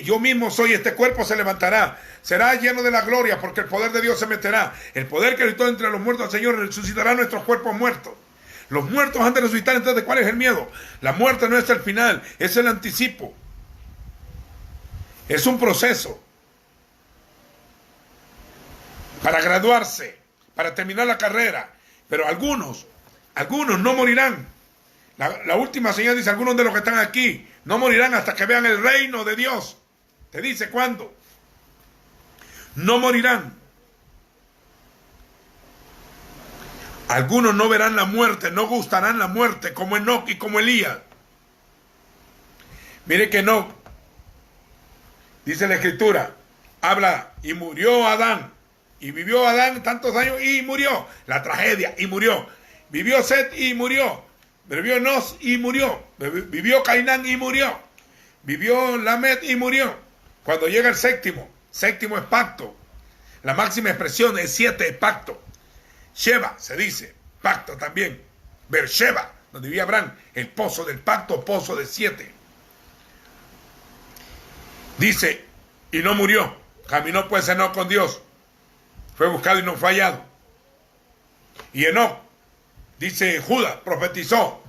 Yo mismo soy, este cuerpo se levantará. Será lleno de la gloria, porque el poder de Dios se meterá. El poder que gritó entre los muertos al Señor resucitará nuestros cuerpos muertos. Los muertos han de resucitar, entonces ¿cuál es el miedo? La muerte no es el final, es el anticipo. Es un proceso. Para graduarse, para terminar la carrera. Pero algunos no morirán. La última señal dice, algunos de los que están aquí no morirán hasta que vean el reino de Dios. Te dice cuándo. No morirán. Algunos no verán la muerte, no gustarán la muerte, como Enoc y como Elías. Mire que Enoc, dice la Escritura, habla, y murió Adán. Y vivió Adán tantos años y murió. La tragedia, y murió. Vivió Set y murió. Vivió Nos y murió. Vivió Cainán y murió. Vivió Lamed y murió. Cuando llega el séptimo es pacto. La máxima expresión es 7, pacto. Sheba, se dice, pacto también. Beersheba, donde vivía Abraham, el pozo del pacto, pozo de 7. Dice, y no murió. Caminó pues Enoc con Dios. Fue buscado y no fue hallado. Y Enoc, dice Judas, profetizó.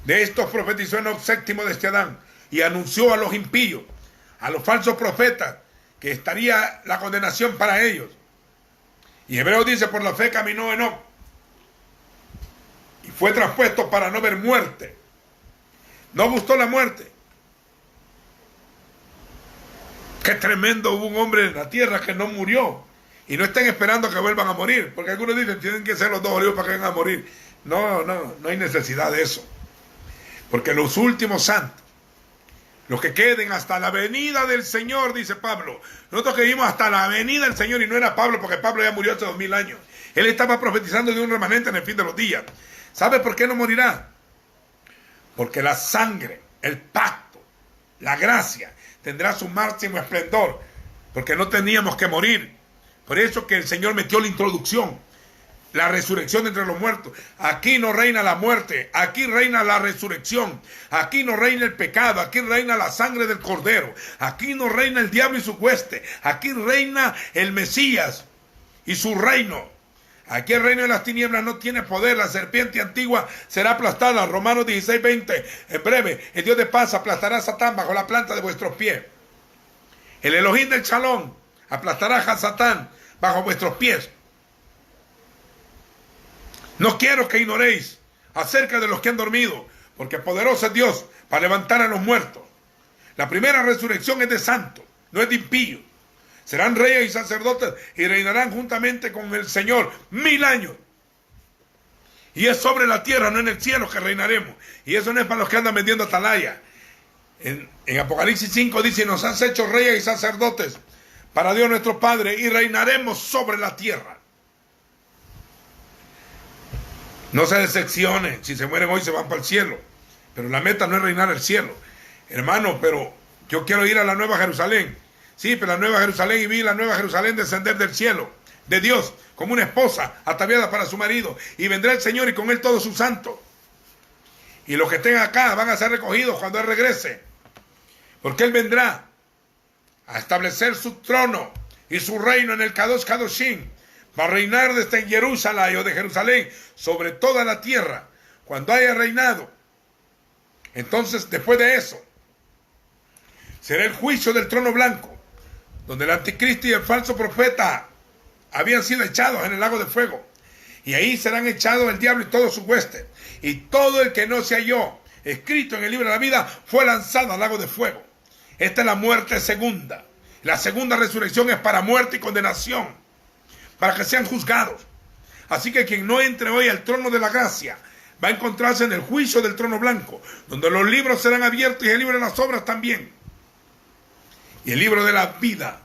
De estos profetizó Enoc séptimo de este Adán. Y anunció a los impíos, a los falsos profetas, que estaría la condenación para ellos. Y Hebreo dice, por la fe caminó Enoc. Y fue traspuesto para no ver muerte. No gustó la muerte. Qué tremendo, hubo un hombre en la tierra que no murió. Y no estén esperando que vuelvan a morir, porque algunos dicen tienen que ser los 2 olivos para que vengan a morir. No hay necesidad de eso. Porque los últimos santos, los que queden hasta la venida del Señor, dice Pablo. Nosotros que vimos hasta la venida del Señor, y no era Pablo, porque Pablo ya murió hace 2000 años. Él estaba profetizando de un remanente en el fin de los días. ¿Sabe por qué no morirá? Porque la sangre, el pacto, la gracia, tendrá su máximo esplendor, porque no teníamos que morir. Por eso que el Señor metió la introducción. la resurrección entre los muertos. Aquí no reina la muerte, aquí reina la resurrección. Aquí no reina el pecado, aquí reina la sangre del Cordero. Aquí no reina el diablo y su hueste. Aquí reina el Mesías y su reino. Aquí el reino de las tinieblas no tiene poder. La serpiente antigua será aplastada. Romanos 16:20. En breve, el Dios de paz aplastará a Satán bajo la planta de vuestros pies. El Elohim del Shalom aplastará a Satán bajo vuestros pies. No quiero que ignoréis acerca de los que han dormido, porque poderoso es Dios para levantar a los muertos. La primera resurrección es de santos, no es de impíos. Serán reyes y sacerdotes y reinarán juntamente con el Señor 1000 años. Y es sobre la tierra, no en el cielo, que reinaremos. Y eso no es para los que andan vendiendo atalaya. En Apocalipsis 5 dice: nos has hecho reyes y sacerdotes para Dios nuestro Padre, y reinaremos sobre la tierra. No se decepcionen, si se mueren hoy se van para el cielo. Pero la meta no es reinar el cielo. Hermano, pero yo quiero ir a la Nueva Jerusalén. Sí, pero la Nueva Jerusalén, y vi la Nueva Jerusalén descender del cielo, de Dios, como una esposa ataviada para su marido. Y vendrá el Señor y con él todos sus santos. Y los que estén acá van a ser recogidos cuando Él regrese. Porque Él vendrá a establecer su trono y su reino en el Kadosh Kadoshim. Va a reinar desde Jerusalén o de Jerusalén sobre toda la tierra. Cuando haya reinado, entonces después de eso, será el juicio del trono blanco, donde el anticristo y el falso profeta habían sido echados en el lago de fuego. Y ahí serán echados el diablo y todo su hueste. Y todo el que no se halló escrito en el libro de la vida fue lanzado al lago de fuego. Esta es la muerte segunda. La segunda resurrección es para muerte y condenación, para que sean juzgados. Así que quien no entre hoy al trono de la gracia va a encontrarse en el juicio del trono blanco, donde los libros serán abiertos y el libro de las obras también. Y el libro de la vida.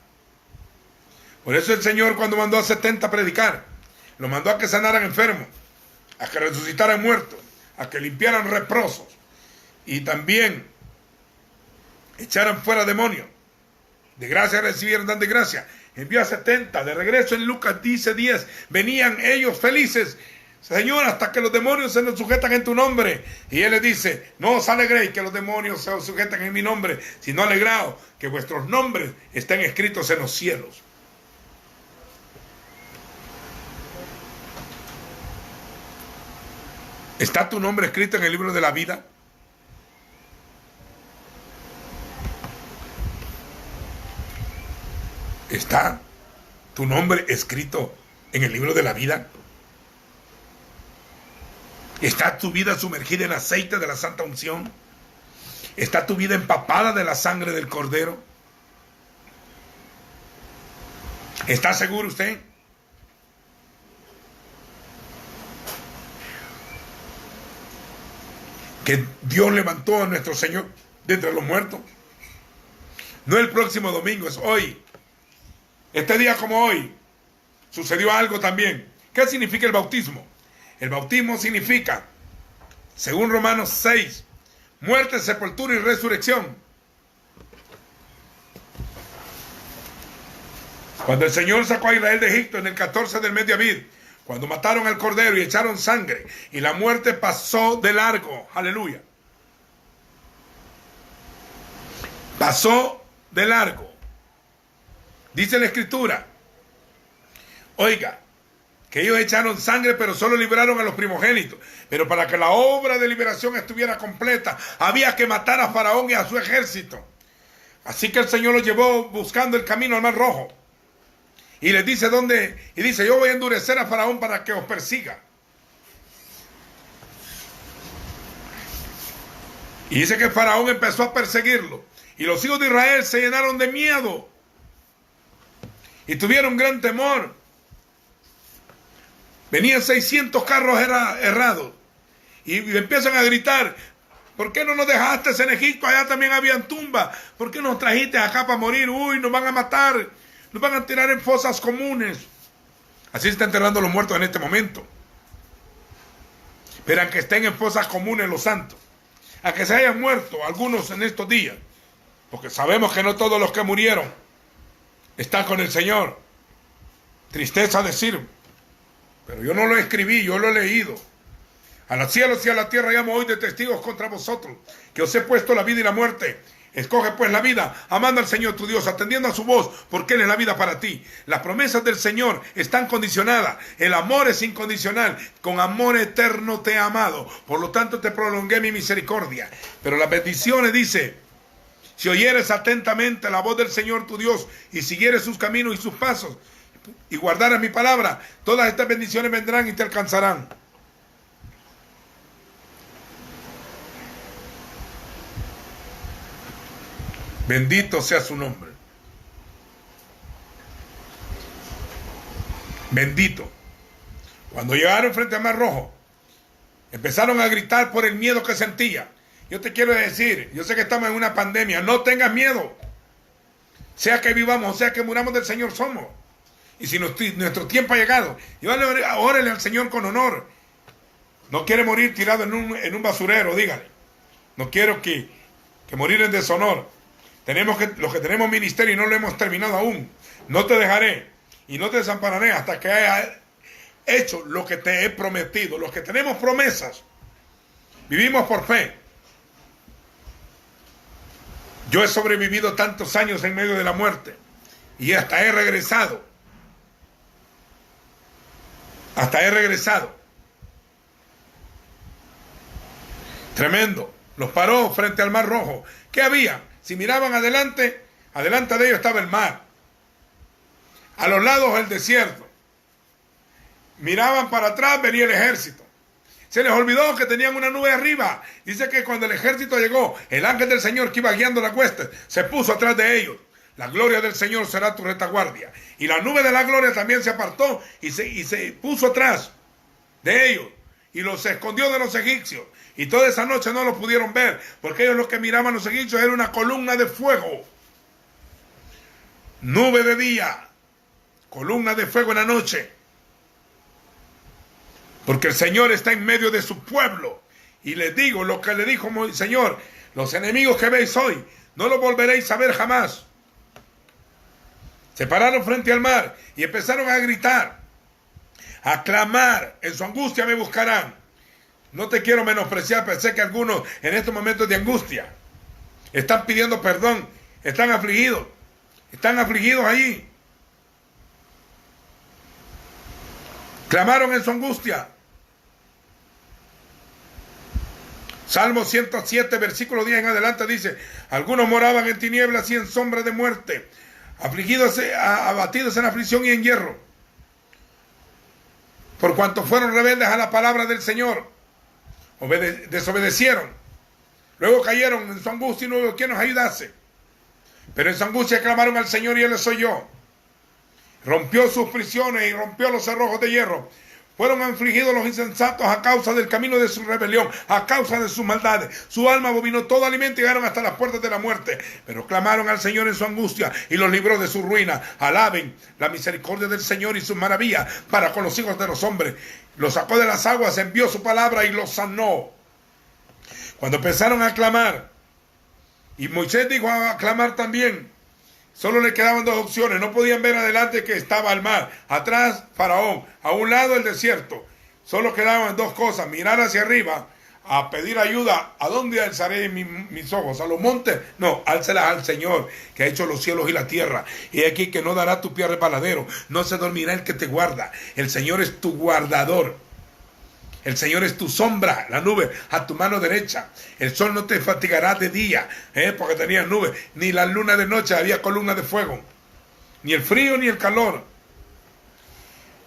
Por eso el Señor, cuando mandó a 70 a predicar, lo mandó a que sanaran enfermos, a que resucitaran muertos, a que limpiaran leprosos y también echaran fuera demonios. De gracia recibieron, dan de gracia. Envió a 70, de regreso en Lucas dice 10, venían ellos felices: Señor, hasta que los demonios se nos sujetan en tu nombre. Y Él les dice: no os alegréis que los demonios se os sujetan en mi nombre, sino alegraos que vuestros nombres estén escritos en los cielos. ¿Está tu nombre escrito en el libro de la vida? ¿Está tu nombre escrito en el libro de la vida? ¿Está tu vida sumergida en aceite de la santa unción? ¿Está tu vida empapada de la sangre del Cordero? ¿Está seguro usted? Que Dios levantó a nuestro Señor de entre los muertos. No el próximo domingo, es hoy. Este día como hoy sucedió algo también. ¿Qué significa el bautismo? El bautismo significa, según Romanos 6, muerte, sepultura y resurrección. Cuando el Señor sacó a Israel de Egipto en el 14 del mes de Abib, cuando mataron al cordero y echaron sangre, y la muerte pasó de largo, aleluya, pasó de largo, dice la Escritura, oiga, que ellos echaron sangre pero solo liberaron a los primogénitos. Pero para que la obra de liberación estuviera completa, había que matar a Faraón y a su ejército. Así que el Señor los llevó buscando el camino al Mar Rojo. Y les dice dónde, y dice: yo voy a endurecer a Faraón para que os persiga. Y dice que Faraón empezó a perseguirlo. Y los hijos de Israel se llenaron de miedo. Y tuvieron gran temor. Venían 600 carros errados. Y empiezan a gritar: ¿por qué no nos dejaste en Egipto? Allá también habían tumbas. ¿Por qué nos trajiste acá para morir? Uy, nos van a matar. Nos van a tirar en fosas comunes. Así se están enterrando los muertos en este momento. Pero aunque estén en fosas comunes los santos, a que se hayan muerto algunos en estos días, porque sabemos que no todos los que murieron están con el Señor. Tristeza decir, pero yo no lo escribí, yo lo he leído. A los cielos y a la tierra llamo hoy de testigos contra vosotros, que os he puesto la vida y la muerte. Escoge pues la vida, amando al Señor tu Dios, atendiendo a su voz, porque Él es la vida para ti. Las promesas del Señor están condicionadas. El amor es incondicional. Con amor eterno te he amado. Por lo tanto te prolongué mi misericordia. Pero las bendiciones dice: si oyeres atentamente la voz del Señor tu Dios, y siguieres sus caminos y sus pasos, y guardaras mi palabra, todas estas bendiciones vendrán y te alcanzarán. Bendito sea su nombre. Bendito. Cuando llegaron frente al Mar Rojo, empezaron a gritar por el miedo que sentía. Yo te quiero decir, yo sé que estamos en una pandemia, no tengas miedo. Sea que vivamos, o sea que muramos, del Señor somos. Y si nuestro tiempo ha llegado, órale al Señor con honor. No quiere morir tirado en un basurero, dígale. No quiero que morir en deshonor. Los que tenemos ministerio y no lo hemos terminado aún. No te dejaré y no te desampararé hasta que haya hecho lo que te he prometido. Los que tenemos promesas, vivimos por fe. Yo he sobrevivido tantos años en medio de la muerte y hasta he regresado. Hasta he regresado. Tremendo. Los paró frente al Mar Rojo. ¿Qué había? Si miraban adelante, adelante de ellos estaba el mar. A los lados el desierto. Miraban para atrás, venía el ejército. Se les olvidó que tenían una nube arriba. Dice que cuando el ejército llegó, el ángel del Señor que iba guiando la hueste se puso atrás de ellos. La gloria del Señor será tu retaguardia. Y la nube de la gloria también se apartó y se puso atrás de ellos. Y los escondió de los egipcios. Y toda esa noche no los pudieron ver, porque ellos lo que miraban los egipcios era una columna de fuego. Nube de día, columna de fuego en la noche. Porque el Señor está en medio de su pueblo. Y les digo lo que le dijo el Señor: los enemigos que veis hoy, no los volveréis a ver jamás. Se pararon frente al mar y empezaron a gritar, a clamar. En su angustia me buscarán. No te quiero menospreciar, pero sé que algunos en estos momentos de angustia están pidiendo perdón, están afligidos allí. Clamaron en su angustia. Salmo 107, versículo 10 en adelante dice: algunos moraban en tinieblas y en sombra de muerte, afligidos, abatidos en aflicción y en hierro, por cuanto fueron rebeldes a la palabra del Señor. Desobedecieron. Luego cayeron en su angustia y no hubo quien nos ayudase. Pero en su angustia clamaron al Señor y Él les oyó. Rompió sus prisiones y rompió los cerrojos de hierro. Fueron afligidos los insensatos a causa del camino de su rebelión, a causa de sus maldades. Su alma abominó todo alimento y llegaron hasta las puertas de la muerte. Pero clamaron al Señor en su angustia y los libró de su ruina. Alaben la misericordia del Señor y sus maravillas para con los hijos de los hombres. Los sacó de las aguas, envió su palabra y los sanó. Cuando empezaron a clamar, y Moisés dijo a clamar también, solo le quedaban dos opciones. No podían ver adelante que estaba el mar. Atrás, Faraón. A un lado, el desierto. Solo quedaban dos cosas: mirar hacia arriba, a pedir ayuda. ¿A dónde alzaré mis ojos? ¿A los montes? No, álcelas al Señor, que ha hecho los cielos y la tierra. Y aquí que no dará tu pie resbaladero. No se dormirá el que te guarda. El Señor es tu guardador. El Señor es tu sombra, la nube, a tu mano derecha. El sol no te fatigará de día, porque tenías nube. Ni la luna de noche, había columna de fuego. Ni el frío ni el calor.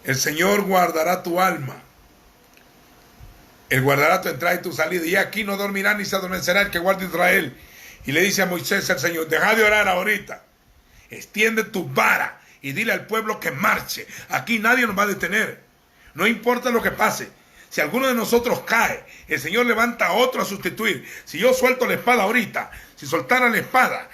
El Señor guardará tu alma. Él guardará tu entrada y tu salida. Y aquí no dormirá ni se adormecerá el que guarda Israel. Y le dice a Moisés el Señor: deja de orar ahorita. Extiende tu vara y dile al pueblo que marche. Aquí nadie nos va a detener. No importa lo que pase. Si alguno de nosotros cae, el Señor levanta a otro a sustituir. Si yo suelto la espada ahorita, si soltara la espada,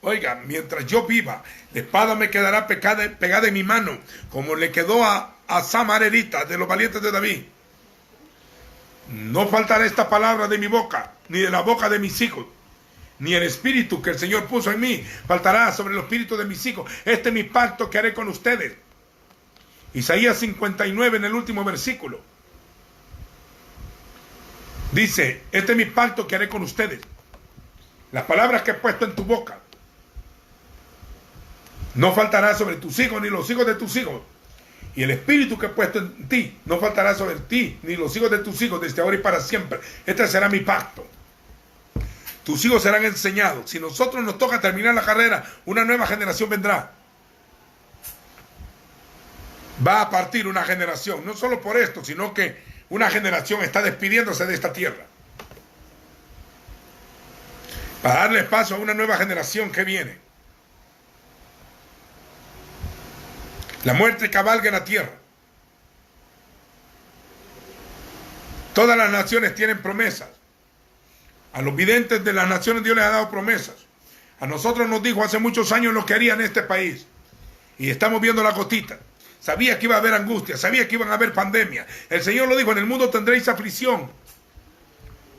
oiga, mientras yo viva, la espada me quedará pegada en mi mano, como le quedó a Samarerita, de los valientes de David. No faltará esta palabra de mi boca, ni de la boca de mis hijos, ni el espíritu que el Señor puso en mí faltará sobre el espíritu de mis hijos. Este es mi pacto que haré con ustedes. Isaías 59 en el último versículo. Dice, este es mi pacto que haré con ustedes. Las palabras que he puesto en tu boca. No faltará sobre tus hijos ni los hijos de tus hijos. Y el espíritu que he puesto en ti no faltará sobre ti ni los hijos de tus hijos desde ahora y para siempre. Este será mi pacto. Tus hijos serán enseñados. Si nosotros nos toca terminar la carrera, una nueva generación vendrá. Va a partir una generación. No solo por esto, sino que una generación está despidiéndose de esta tierra. Para darle paso a una nueva generación que viene. La muerte cabalga en la tierra. Todas las naciones tienen promesas. A los videntes de las naciones Dios les ha dado promesas. A nosotros nos dijo hace muchos años lo que haría en este país. Y estamos viendo la gotita. Sabía que iba a haber angustia, sabía que iban a haber pandemia. El Señor lo dijo, en el mundo tendréis aflicción.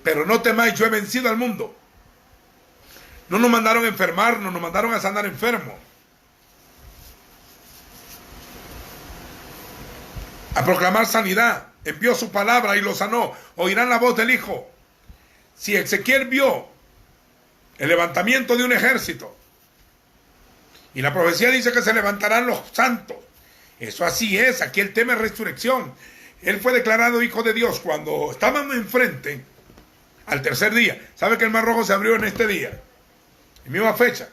Pero no temáis, yo he vencido al mundo. No nos mandaron a enfermarnos, nos mandaron a sanar enfermos. A proclamar sanidad. Envió su palabra y lo sanó. Oirán la voz del Hijo. Si Ezequiel vio el levantamiento de un ejército, y la profecía dice que se levantarán los santos, eso así es. Aquí el tema es resurrección. Él fue declarado hijo de Dios cuando estábamos enfrente al tercer día. ¿Sabe que el Mar Rojo se abrió en este día? En misma fecha.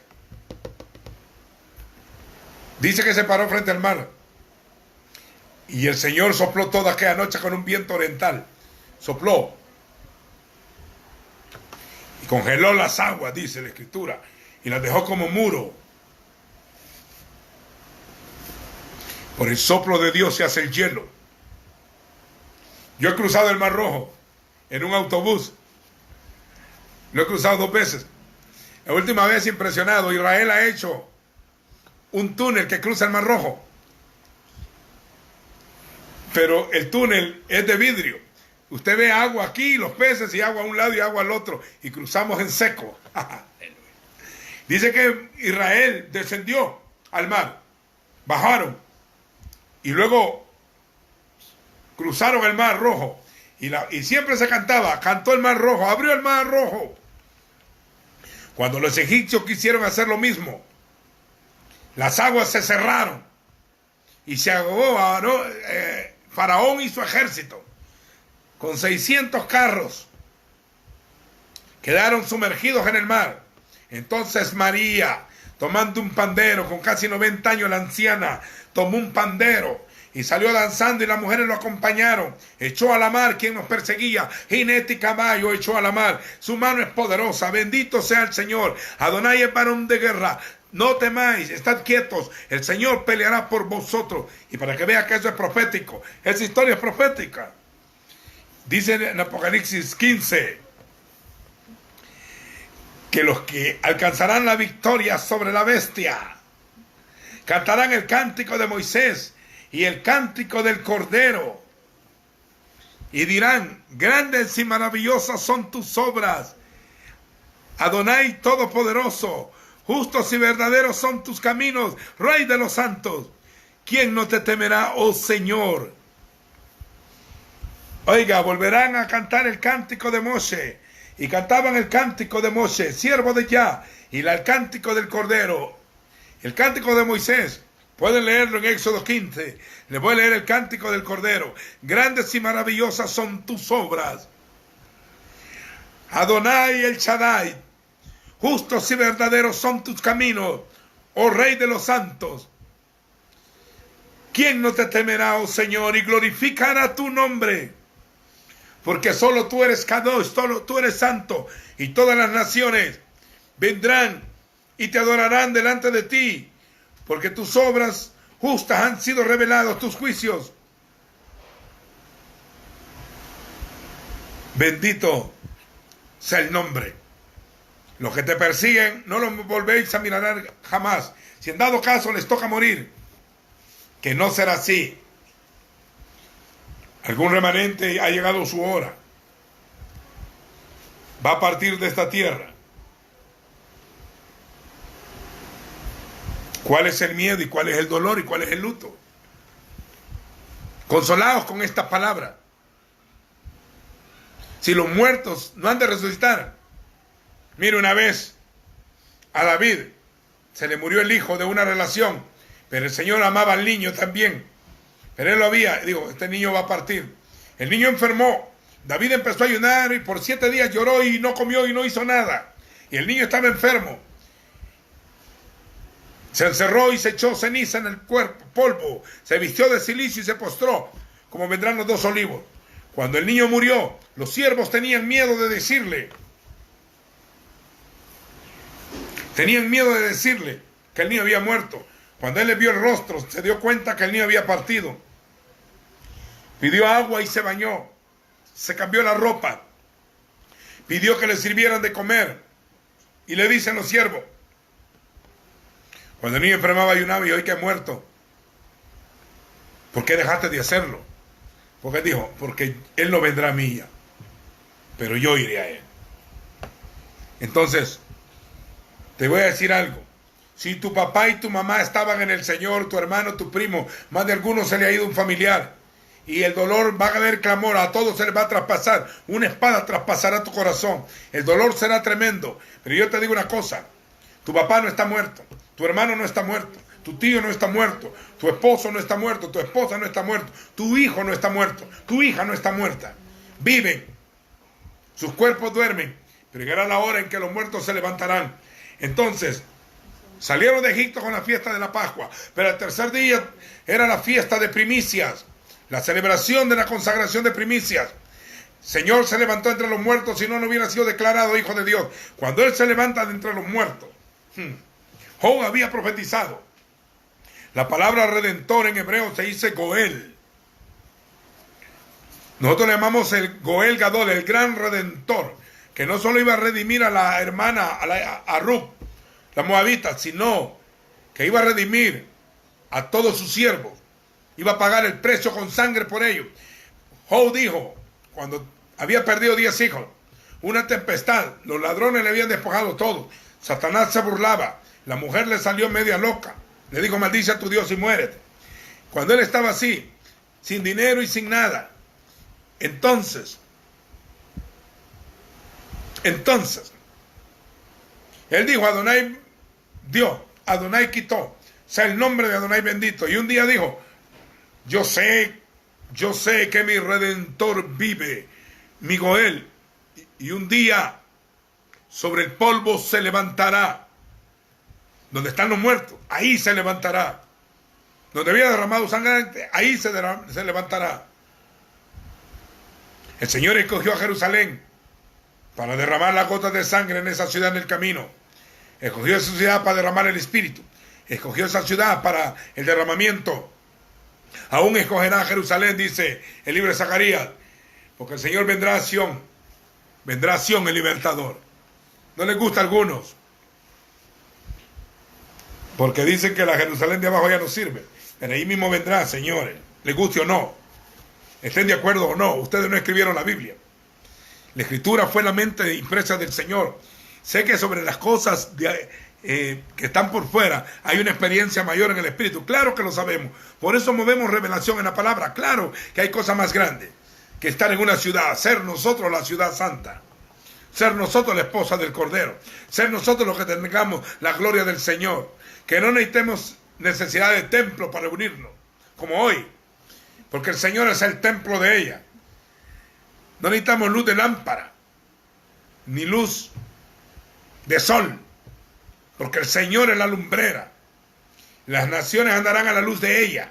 Dice que se paró frente al mar. Y el Señor sopló toda aquella noche con un viento oriental. Sopló. Y congeló las aguas, dice la Escritura. Y las dejó como muro. Por el soplo de Dios se hace el hielo. Yo he cruzado el Mar Rojo en un autobús. Lo he cruzado 2 veces. La última vez impresionado, Israel ha hecho un túnel que cruza el Mar Rojo. Pero el túnel es de vidrio. Usted ve agua aquí, los peces, y agua a un lado y agua al otro. Y cruzamos en seco. Dice que Israel descendió al mar. Bajaron. Y luego cruzaron el Mar Rojo. Y siempre se cantaba, cantó el Mar Rojo, abrió el Mar Rojo. Cuando los egipcios quisieron hacer lo mismo, las aguas se cerraron. Y se ahogó Faraón y su ejército. Con 600 carros. Quedaron sumergidos en el mar. Entonces María, tomando un pandero, con casi 90 años la anciana, tomó un pandero y salió danzando y las mujeres lo acompañaron. Echó a la mar quien nos perseguía. Jinete y caballo echó a la mar. Su mano es poderosa. Bendito sea el Señor. Adonai es varón de guerra. No temáis, estad quietos. El Señor peleará por vosotros. Y para que vea que eso es profético. Esa historia es profética. Dice en Apocalipsis 15 que los que alcanzarán la victoria sobre la bestia cantarán el cántico de Moisés y el cántico del Cordero. Y dirán, grandes y maravillosas son tus obras, Adonai Todopoderoso. Justos y verdaderos son tus caminos, Rey de los santos. ¿Quién no te temerá, oh Señor? Oiga, volverán a cantar el cántico de Moshe. Y cantaban el cántico de Moshe, siervo de Yah, y el cántico del Cordero. El cántico de Moisés, pueden leerlo en Éxodo 15. Les voy a leer el cántico del Cordero. Grandes y maravillosas son tus obras, Adonai el Shaddai. Justos y verdaderos son tus caminos, oh Rey de los santos. ¿Quién no te temerá, oh Señor, y glorificará tu nombre? Porque solo tú eres Kadosh, solo tú eres santo, y todas las naciones vendrán y te adorarán delante de ti, porque tus obras justas han sido reveladas, tus juicios. Bendito sea el nombre. Los que te persiguen, no los volvéis a mirar jamás. Si en dado caso les toca morir, que no será así. Algún remanente ha llegado su hora. Va a partir de esta tierra. ¿Cuál es el miedo y cuál es el dolor y cuál es el luto? Consolaos con esta palabra. Si los muertos no han de resucitar. Mire, una vez a David se le murió el hijo de una relación, pero el Señor amaba al niño también. Pero él lo había, digo, este niño va a partir. El niño enfermó. David empezó a ayunar y por 7 días lloró y no comió y no hizo nada. Y el niño estaba enfermo. Se encerró y se echó ceniza en el cuerpo, polvo. Se vistió de cilicio y se postró, como vendrán los 2 olivos. Cuando el niño murió, los siervos tenían miedo de decirle. Tenían miedo de decirle que el niño había muerto. Cuando él le vio el rostro, se dio cuenta que el niño había partido. Pidió agua y se bañó. Se cambió la ropa. Pidió que le sirvieran de comer. Y le dicen los siervos. Cuando el niño enfermaba ayunaba y hoy que ha muerto. ¿Por qué dejaste de hacerlo? Porque dijo, porque él no vendrá a mí, pero yo iré a él. Entonces, te voy a decir algo. Si tu papá y tu mamá estaban en el Señor, tu hermano, tu primo, más de alguno se le ha ido un familiar, y el dolor va a haber clamor, a todos se les va a traspasar, una espada traspasará tu corazón, el dolor será tremendo, pero yo te digo una cosa, tu papá no está muerto, tu hermano no está muerto, tu tío no está muerto, tu esposo no está muerto, tu esposa no está muerto, tu hijo no está muerto, tu hija no está muerta, viven, sus cuerpos duermen, pero llegará la hora en que los muertos se levantarán. Entonces, salieron de Egipto con la fiesta de la Pascua, pero el tercer día era la fiesta de primicias, la celebración de la consagración de primicias. Señor se levantó entre los muertos, si no, no hubiera sido declarado hijo de Dios. Cuando Él se levanta de entre los muertos, Job había profetizado. La palabra redentor en hebreo se dice Goel. Nosotros le llamamos el Goel Gadol, el gran redentor, que no solo iba a redimir a la hermana, a Ruth, la moabita, sino que iba a redimir a todos sus siervos. Iba a pagar el precio con sangre por ellos. Job dijo, cuando había perdido 10 hijos, una tempestad, los ladrones le habían despojado todo, Satanás se burlaba, la mujer le salió media loca, le dijo, maldice a tu Dios y muérete. Cuando él estaba así, sin dinero y sin nada, entonces, él dijo, Adonai dio, Adonai quitó, sea el nombre de Adonai bendito. Y un día dijo, yo sé que mi Redentor vive, mi Goel, y un día sobre el polvo se levantará. Donde están los muertos, ahí se levantará. Donde había derramado sangre, ahí se levantará. El Señor escogió a Jerusalén para derramar las gotas de sangre en esa ciudad en el camino. Escogió esa ciudad para derramar el Espíritu. Escogió esa ciudad para el derramamiento. Aún escogerá a Jerusalén, dice el libro de Zacarías, porque el Señor vendrá a Sión el libertador. No les gusta a algunos, porque dicen que la Jerusalén de abajo ya no sirve, pero ahí mismo vendrá, señores, les guste o no, estén de acuerdo o no, ustedes no escribieron la Biblia. La escritura fue la mente impresa del Señor. Sé que sobre las cosas que están por fuera hay una experiencia mayor en el Espíritu, claro que lo sabemos, por eso movemos revelación en la palabra. Claro que hay cosas más grandes que estar en una ciudad, ser nosotros la ciudad santa, ser nosotros la esposa del Cordero, ser nosotros los que tengamos la gloria del Señor, que no necesitemos necesidad de templo para unirnos, como hoy, porque el Señor es el templo de ella. No necesitamos luz de lámpara, ni luz de sol, porque el Señor es la lumbrera. Las naciones andarán a la luz de ella.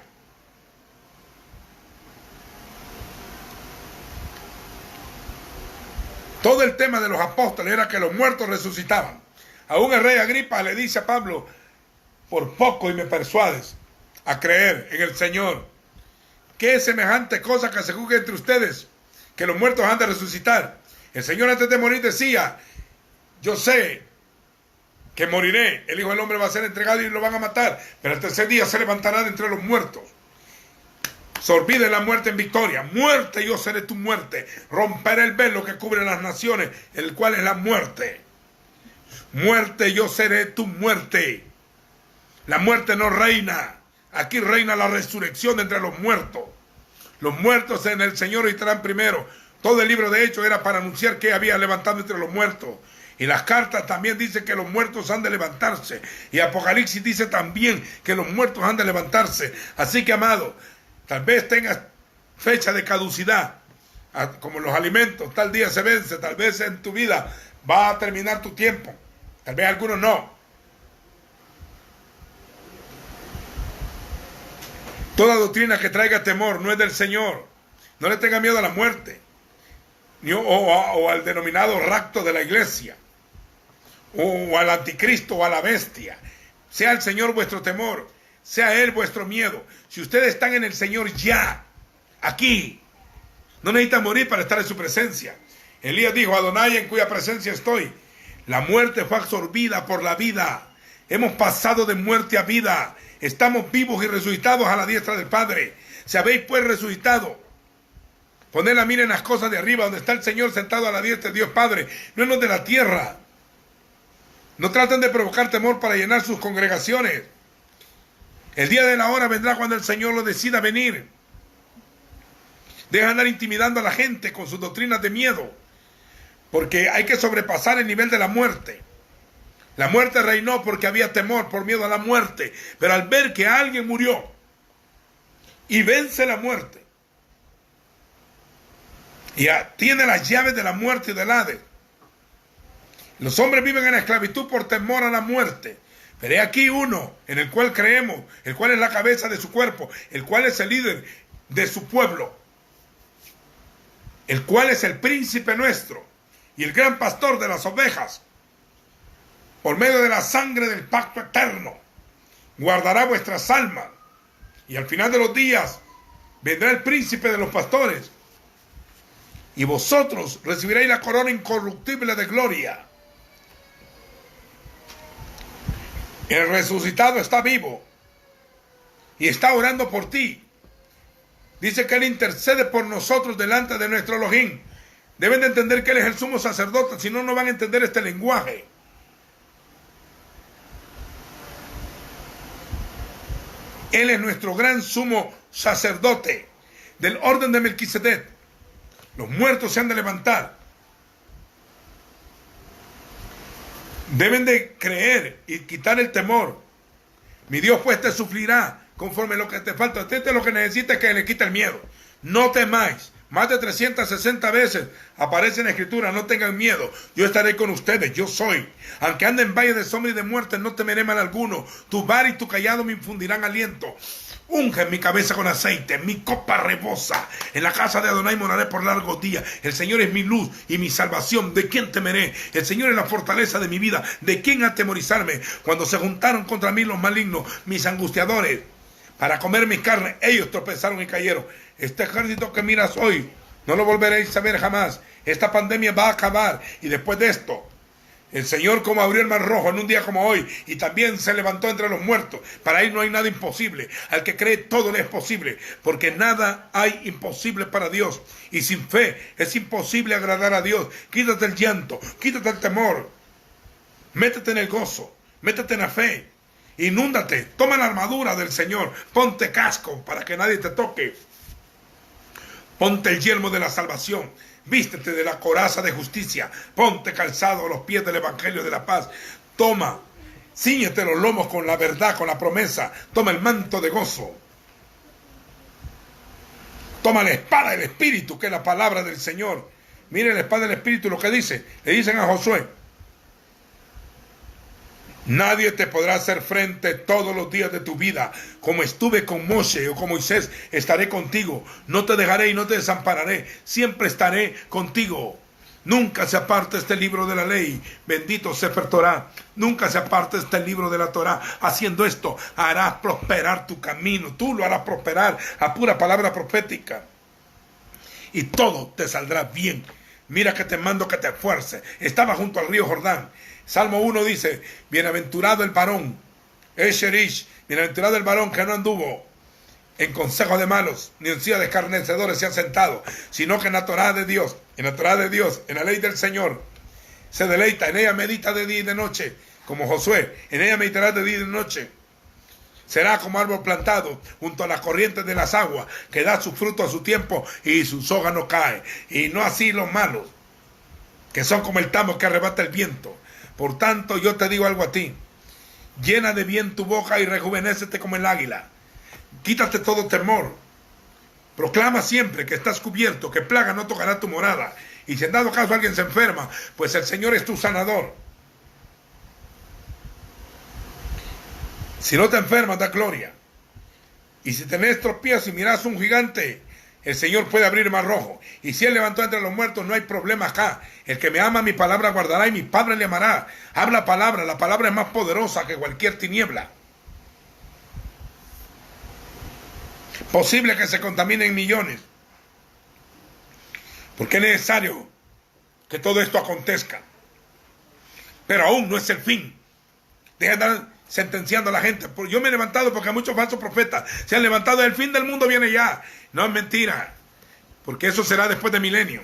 Todo el tema de los apóstoles era que los muertos resucitaban. Aún el rey Agripa le dice a Pablo, por poco y me persuades a creer en el Señor. ¿Qué semejante cosa que se juzgue entre ustedes, que los muertos han de resucitar? El Señor antes de morir decía, yo sé que moriré, el Hijo del Hombre va a ser entregado y lo van a matar, pero el tercer día se levantará de entre los muertos. Se olvide la muerte en victoria. Muerte, yo seré tu muerte. Romperé el velo que cubre las naciones, el cual es la muerte. Muerte, yo seré tu muerte. La muerte no reina. Aquí reina la resurrección entre los muertos. Los muertos en el Señor estarán primero. Todo el libro de Hechos era para anunciar que había levantado entre los muertos. Y las cartas también dicen que los muertos han de levantarse. Y Apocalipsis dice también que los muertos han de levantarse. Así que, amado, tal vez tengas fecha de caducidad, como los alimentos, tal día se vence, tal vez en tu vida va a terminar tu tiempo, tal vez algunos no. Toda doctrina que traiga temor no es del Señor. No le tenga miedo a la muerte, o al denominado rapto de la iglesia, o al anticristo, o a la bestia. Sea el Señor vuestro temor, sea Él vuestro miedo. Si ustedes están en el Señor ya, aquí, no necesitan morir para estar en su presencia. Elías dijo: Adonai, en cuya presencia estoy. La muerte fue absorbida por la vida. Hemos pasado de muerte a vida. Estamos vivos y resucitados a la diestra del Padre. Si habéis pues resucitado, poned la mira en las cosas de arriba, donde está el Señor sentado a la diestra de Dios Padre, no en los de la tierra. No traten de provocar temor para llenar sus congregaciones. El día de la hora vendrá cuando el Señor lo decida venir. Deja de andar intimidando a la gente con sus doctrinas de miedo, porque hay que sobrepasar el nivel de la muerte. La muerte reinó porque había temor, por miedo a la muerte. Pero al ver que alguien murió y vence la muerte, y tiene las llaves de la muerte y del Hades. Los hombres viven en la esclavitud por temor a la muerte. Pero he aquí uno en el cual creemos, el cual es la cabeza de su cuerpo, el cual es el líder de su pueblo, el cual es el príncipe nuestro y el gran pastor de las ovejas. Por medio de la sangre del pacto eterno, guardará vuestras almas. Y al final de los días vendrá el príncipe de los pastores. Y vosotros recibiréis la corona incorruptible de gloria. El resucitado está vivo y está orando por ti. Dice que Él intercede por nosotros delante de nuestro Elohim. Deben de entender que Él es el sumo sacerdote, si no, no van a entender este lenguaje. Él es nuestro gran sumo sacerdote del orden de Melquisedec. Los muertos se han de levantar. Deben de creer y quitar el temor. Mi Dios pues te suplirá conforme lo que te falta. Usted lo que necesita es que le quite el miedo. No temáis. Más de 360 veces aparece en la Escritura: no tengan miedo, yo estaré con ustedes, yo soy. Aunque ande en valle de sombra y de muerte, no temeré mal alguno. Tu vara y tu cayado me infundirán aliento. Unge mi cabeza con aceite, mi copa rebosa. En la casa de Adonai moraré por largos días. El Señor es mi luz y mi salvación. ¿De quién temeré? El Señor es la fortaleza de mi vida. ¿De quién atemorizarme? Cuando se juntaron contra mí los malignos, mis angustiadores, para comer mi carne, ellos tropezaron y cayeron. Este ejército que miras hoy, no lo volveréis a ver jamás. Esta pandemia va a acabar. Y después de esto, el Señor, como abrió el mar rojo en un día como hoy, y también se levantó entre los muertos, para Él no hay nada imposible. Al que cree, todo le es posible, porque nada hay imposible para Dios. Y sin fe es imposible agradar a Dios. Quítate el llanto, quítate el temor, métete en el gozo, métete en la fe, inúndate, toma la armadura del Señor, ponte casco para que nadie te toque, ponte el yelmo de la salvación, vístete de la coraza de justicia, ponte calzado a los pies del evangelio de la paz, toma, cíñete los lomos con la verdad, con la promesa, toma el manto de gozo, toma la espada del Espíritu, que es la palabra del Señor. Mire la espada del Espíritu lo que dice. Le dicen a Josué: nadie te podrá hacer frente todos los días de tu vida. Como estuve con Moshe o con Moisés, estaré contigo. No te dejaré y no te desampararé. Siempre estaré contigo. Nunca se aparte este libro de la ley. Bendito Sefer Torah. Nunca se aparte este libro de la Torah. Haciendo esto, harás prosperar tu camino. Tú lo harás prosperar a pura palabra profética. Y todo te saldrá bien. Mira que te mando que te esfuerces. Estaba junto al río Jordán. Salmo 1 dice: bienaventurado el varón, Esherish, bienaventurado el varón que no anduvo en consejo de malos, ni en silla de escarnecedores se ha sentado, sino que en la Torá de Dios, en la Torá de Dios, en la ley del Señor, se deleita, en ella medita de día y de noche, como Josué, en ella meditará de día y de noche. Será como árbol plantado junto a las corrientes de las aguas, que da su fruto a su tiempo y su hoja no cae. Y no así los malos, que son como el tamo que arrebata el viento. Por tanto, yo te digo algo a ti. Llena de bien tu boca y rejuvenécete como el águila. Quítate todo temor. Proclama siempre que estás cubierto, que plaga no tocará tu morada. Y si en dado caso alguien se enferma, pues el Señor es tu sanador. Si no te enfermas, da gloria. Y si tenés tropiezos y mirás un gigante, el Señor puede abrir el mar rojo. Y si Él levantó entre los muertos, no hay problema acá. El que me ama, mi palabra guardará y mi Padre le amará. Habla palabra, la palabra es más poderosa que cualquier tiniebla. Posible que se contaminen millones. Porque es necesario que todo esto acontezca. Pero aún no es el fin. Deja de andar sentenciando a la gente. Yo me he levantado porque muchos falsos profetas se han levantado. El fin del mundo viene ya. No es mentira. Porque eso será después de milenio.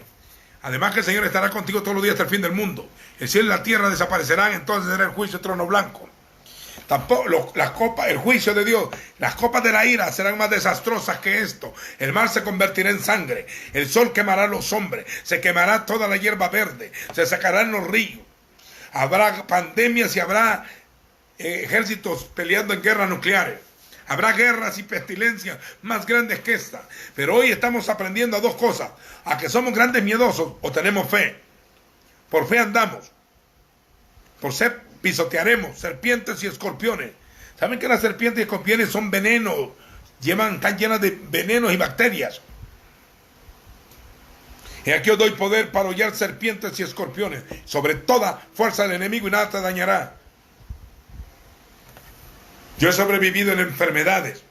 Además que el Señor estará contigo todos los días hasta el fin del mundo. El cielo y la tierra desaparecerán. Entonces será el juicio trono blanco. Tampoco las copas, el juicio de Dios, las copas de la ira serán más desastrosas que esto. El mar se convertirá en sangre, el sol quemará a los hombres, se quemará toda la hierba verde, se sacarán los ríos. Habrá pandemias y habrá ejércitos peleando en guerras nucleares. Habrá guerras y pestilencias más grandes que esta. Pero hoy estamos aprendiendo a dos cosas: a que somos grandes miedosos o tenemos fe. Por fe andamos. Por ser pisotearemos serpientes y escorpiones. ¿Saben que las serpientes y escorpiones son venenos? Están llenas de venenos y bacterias. Y aquí os doy poder para hollar serpientes y escorpiones, sobre toda fuerza del enemigo, y nada te dañará. Yo he sobrevivido en enfermedades,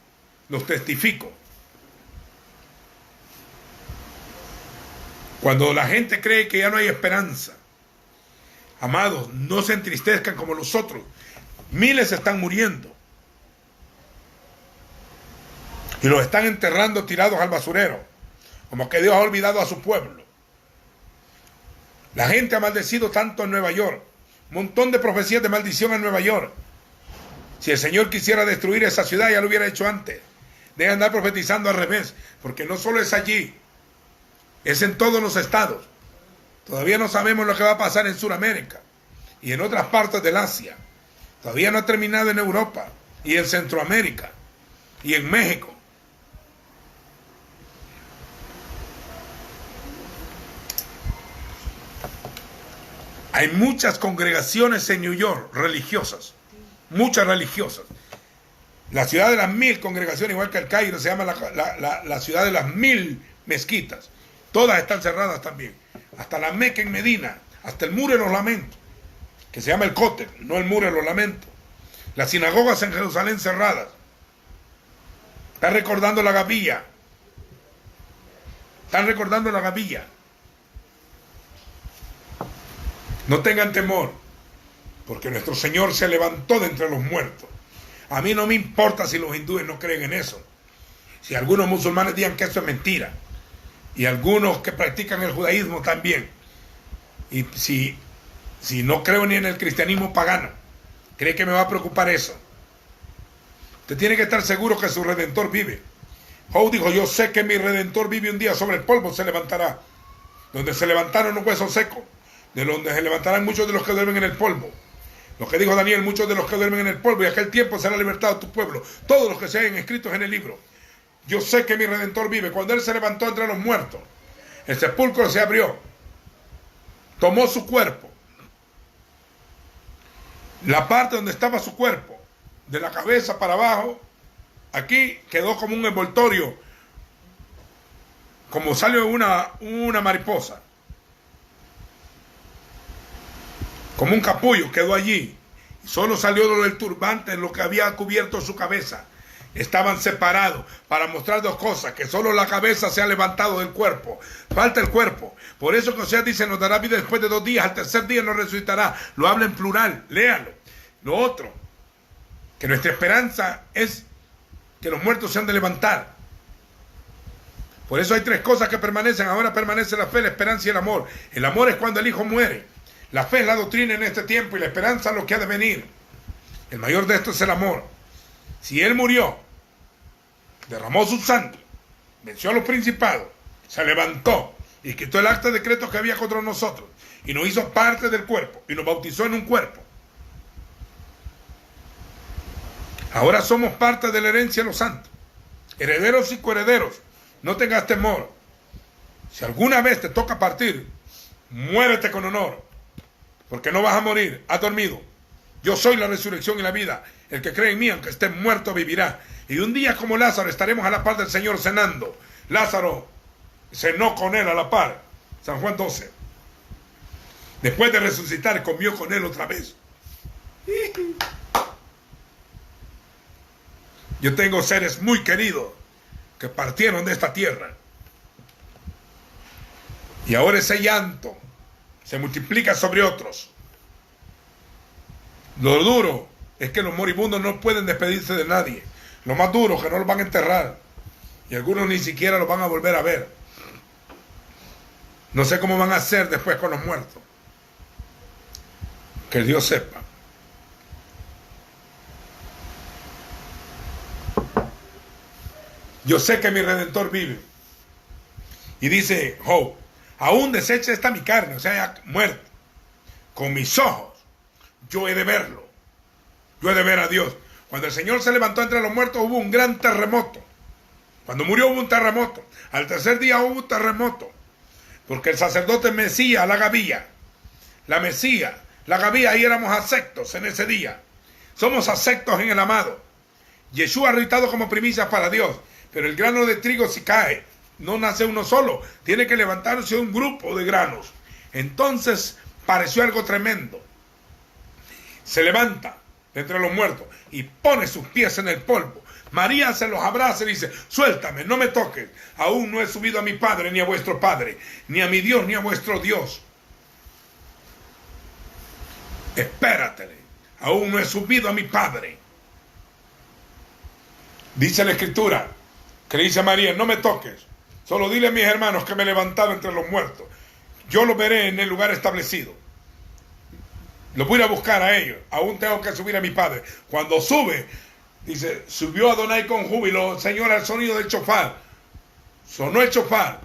los testifico. Cuando la gente cree que ya no hay esperanza, amados, no se entristezcan como los otros. Miles están muriendo. Y los están enterrando tirados al basurero. Como que Dios ha olvidado a su pueblo. La gente ha maldecido tanto en Nueva York. Un montón de profecías de maldición en Nueva York. Si el Señor quisiera destruir esa ciudad, ya lo hubiera hecho antes. Debe andar profetizando al revés. Porque no solo es allí. Es en todos los estados. Todavía no sabemos lo que va a pasar en Sudamérica y en otras partes del Asia. Todavía no ha terminado en Europa y en Centroamérica y en México. Hay muchas congregaciones en New York religiosas, muchas religiosas. La ciudad de las 1000 congregaciones, igual que el Cairo, se llama la ciudad de las 1000 mezquitas. Todas están cerradas también. Hasta la Meca en Medina, hasta el Muro de los Lamentos, que se llama el Cótel, no el Muro de los Lamentos. Las sinagogas en Jerusalén cerradas. Están recordando la gavilla. Están recordando la gavilla. No tengan temor, porque nuestro Señor se levantó de entre los muertos. A mí no me importa si los hindúes no creen en eso. Si algunos musulmanes digan que eso es mentira. Y algunos que practican el judaísmo también. Y si no creo ni en el cristianismo pagano, ¿cree que me va a preocupar eso? Usted tiene que estar seguro que su Redentor vive. Job dijo: yo sé que mi Redentor vive, un día sobre el polvo se levantará. Donde se levantaron los huesos secos, de donde se levantarán muchos de los que duermen en el polvo. Lo que dijo Daniel: muchos de los que duermen en el polvo, y aquel tiempo será libertado tu pueblo. Todos los que se hayan escritos en el libro. Yo sé que mi Redentor vive. Cuando Él se levantó entre los muertos, el sepulcro se abrió. Tomó su cuerpo. La parte donde estaba su cuerpo, de la cabeza para abajo, aquí quedó como un envoltorio, como salió una mariposa. Como un capullo quedó allí. Solo salió lo del turbante, lo que había cubierto su cabeza. Estaban separados para mostrar dos cosas: que solo la cabeza se ha levantado del cuerpo, falta el cuerpo. Por eso que Oseas dice: nos dará vida después de 2 días, al tercer día nos resucitará. Lo habla en plural, léalo. Lo otro, que nuestra esperanza es que los muertos se han de levantar. Por eso hay 3 cosas que permanecen. Ahora permanece la fe, la esperanza y el amor. El amor es cuando el Hijo muere. La fe es la doctrina en este tiempo, y la esperanza es lo que ha de venir. El mayor de estos es el amor. Si Él murió, derramó su sangre, venció a los principados, se levantó y quitó el acta de decreto que había contra nosotros y nos hizo parte del cuerpo y nos bautizó en un cuerpo. Ahora somos parte de la herencia de los santos, herederos y coherederos. No tengas temor. Si alguna vez te toca partir, muérete con honor, porque no vas a morir, has dormido. Yo soy la resurrección y la vida. El que cree en mí, aunque esté muerto, vivirá. Y un día como Lázaro estaremos a la par del Señor cenando. Lázaro cenó con él a la par. San Juan 12. Después de resucitar, comió con él otra vez. Yo tengo seres muy queridos que partieron de esta tierra. Y ahora ese llanto se multiplica sobre otros. Lo duro es que los moribundos no pueden despedirse de nadie. Lo más duro es que no los van a enterrar. Y algunos ni siquiera los van a volver a ver. No sé cómo van a hacer después con los muertos. Que Dios sepa. Yo sé que mi Redentor vive. Y dice Job, aún deshecha está mi carne, o sea, muerta. Con mis ojos yo he de verlo. Yo he de ver a Dios. Cuando el Señor se levantó entre los muertos hubo un gran terremoto. Cuando murió hubo un terremoto. Al tercer día hubo un terremoto. Porque el sacerdote mecía la gavilla. La mecía, la gavilla, ahí éramos aceptos en ese día. Somos aceptos en el amado. Yeshua ha irritado como primicias para Dios. Pero el grano de trigo si cae, no nace uno solo. Tiene que levantarse un grupo de granos. Entonces pareció algo tremendo. Se levanta de entre los muertos y pone sus pies en el polvo. María se los abraza y dice, suéltame, no me toques. Aún no he subido a mi Padre ni a vuestro Padre, ni a mi Dios ni a vuestro Dios. Espérate, aún no he subido a mi Padre. Dice la Escritura, que dice a María, no me toques. Solo dile a mis hermanos que me he levantado entre los muertos. Yo los veré en el lugar establecido. Los voy a ir a buscar a ellos. Aún tengo que subir a mi Padre. Cuando sube, dice, subió Adonai con júbilo, Señor, al sonido del chofar. Sonó el chofar.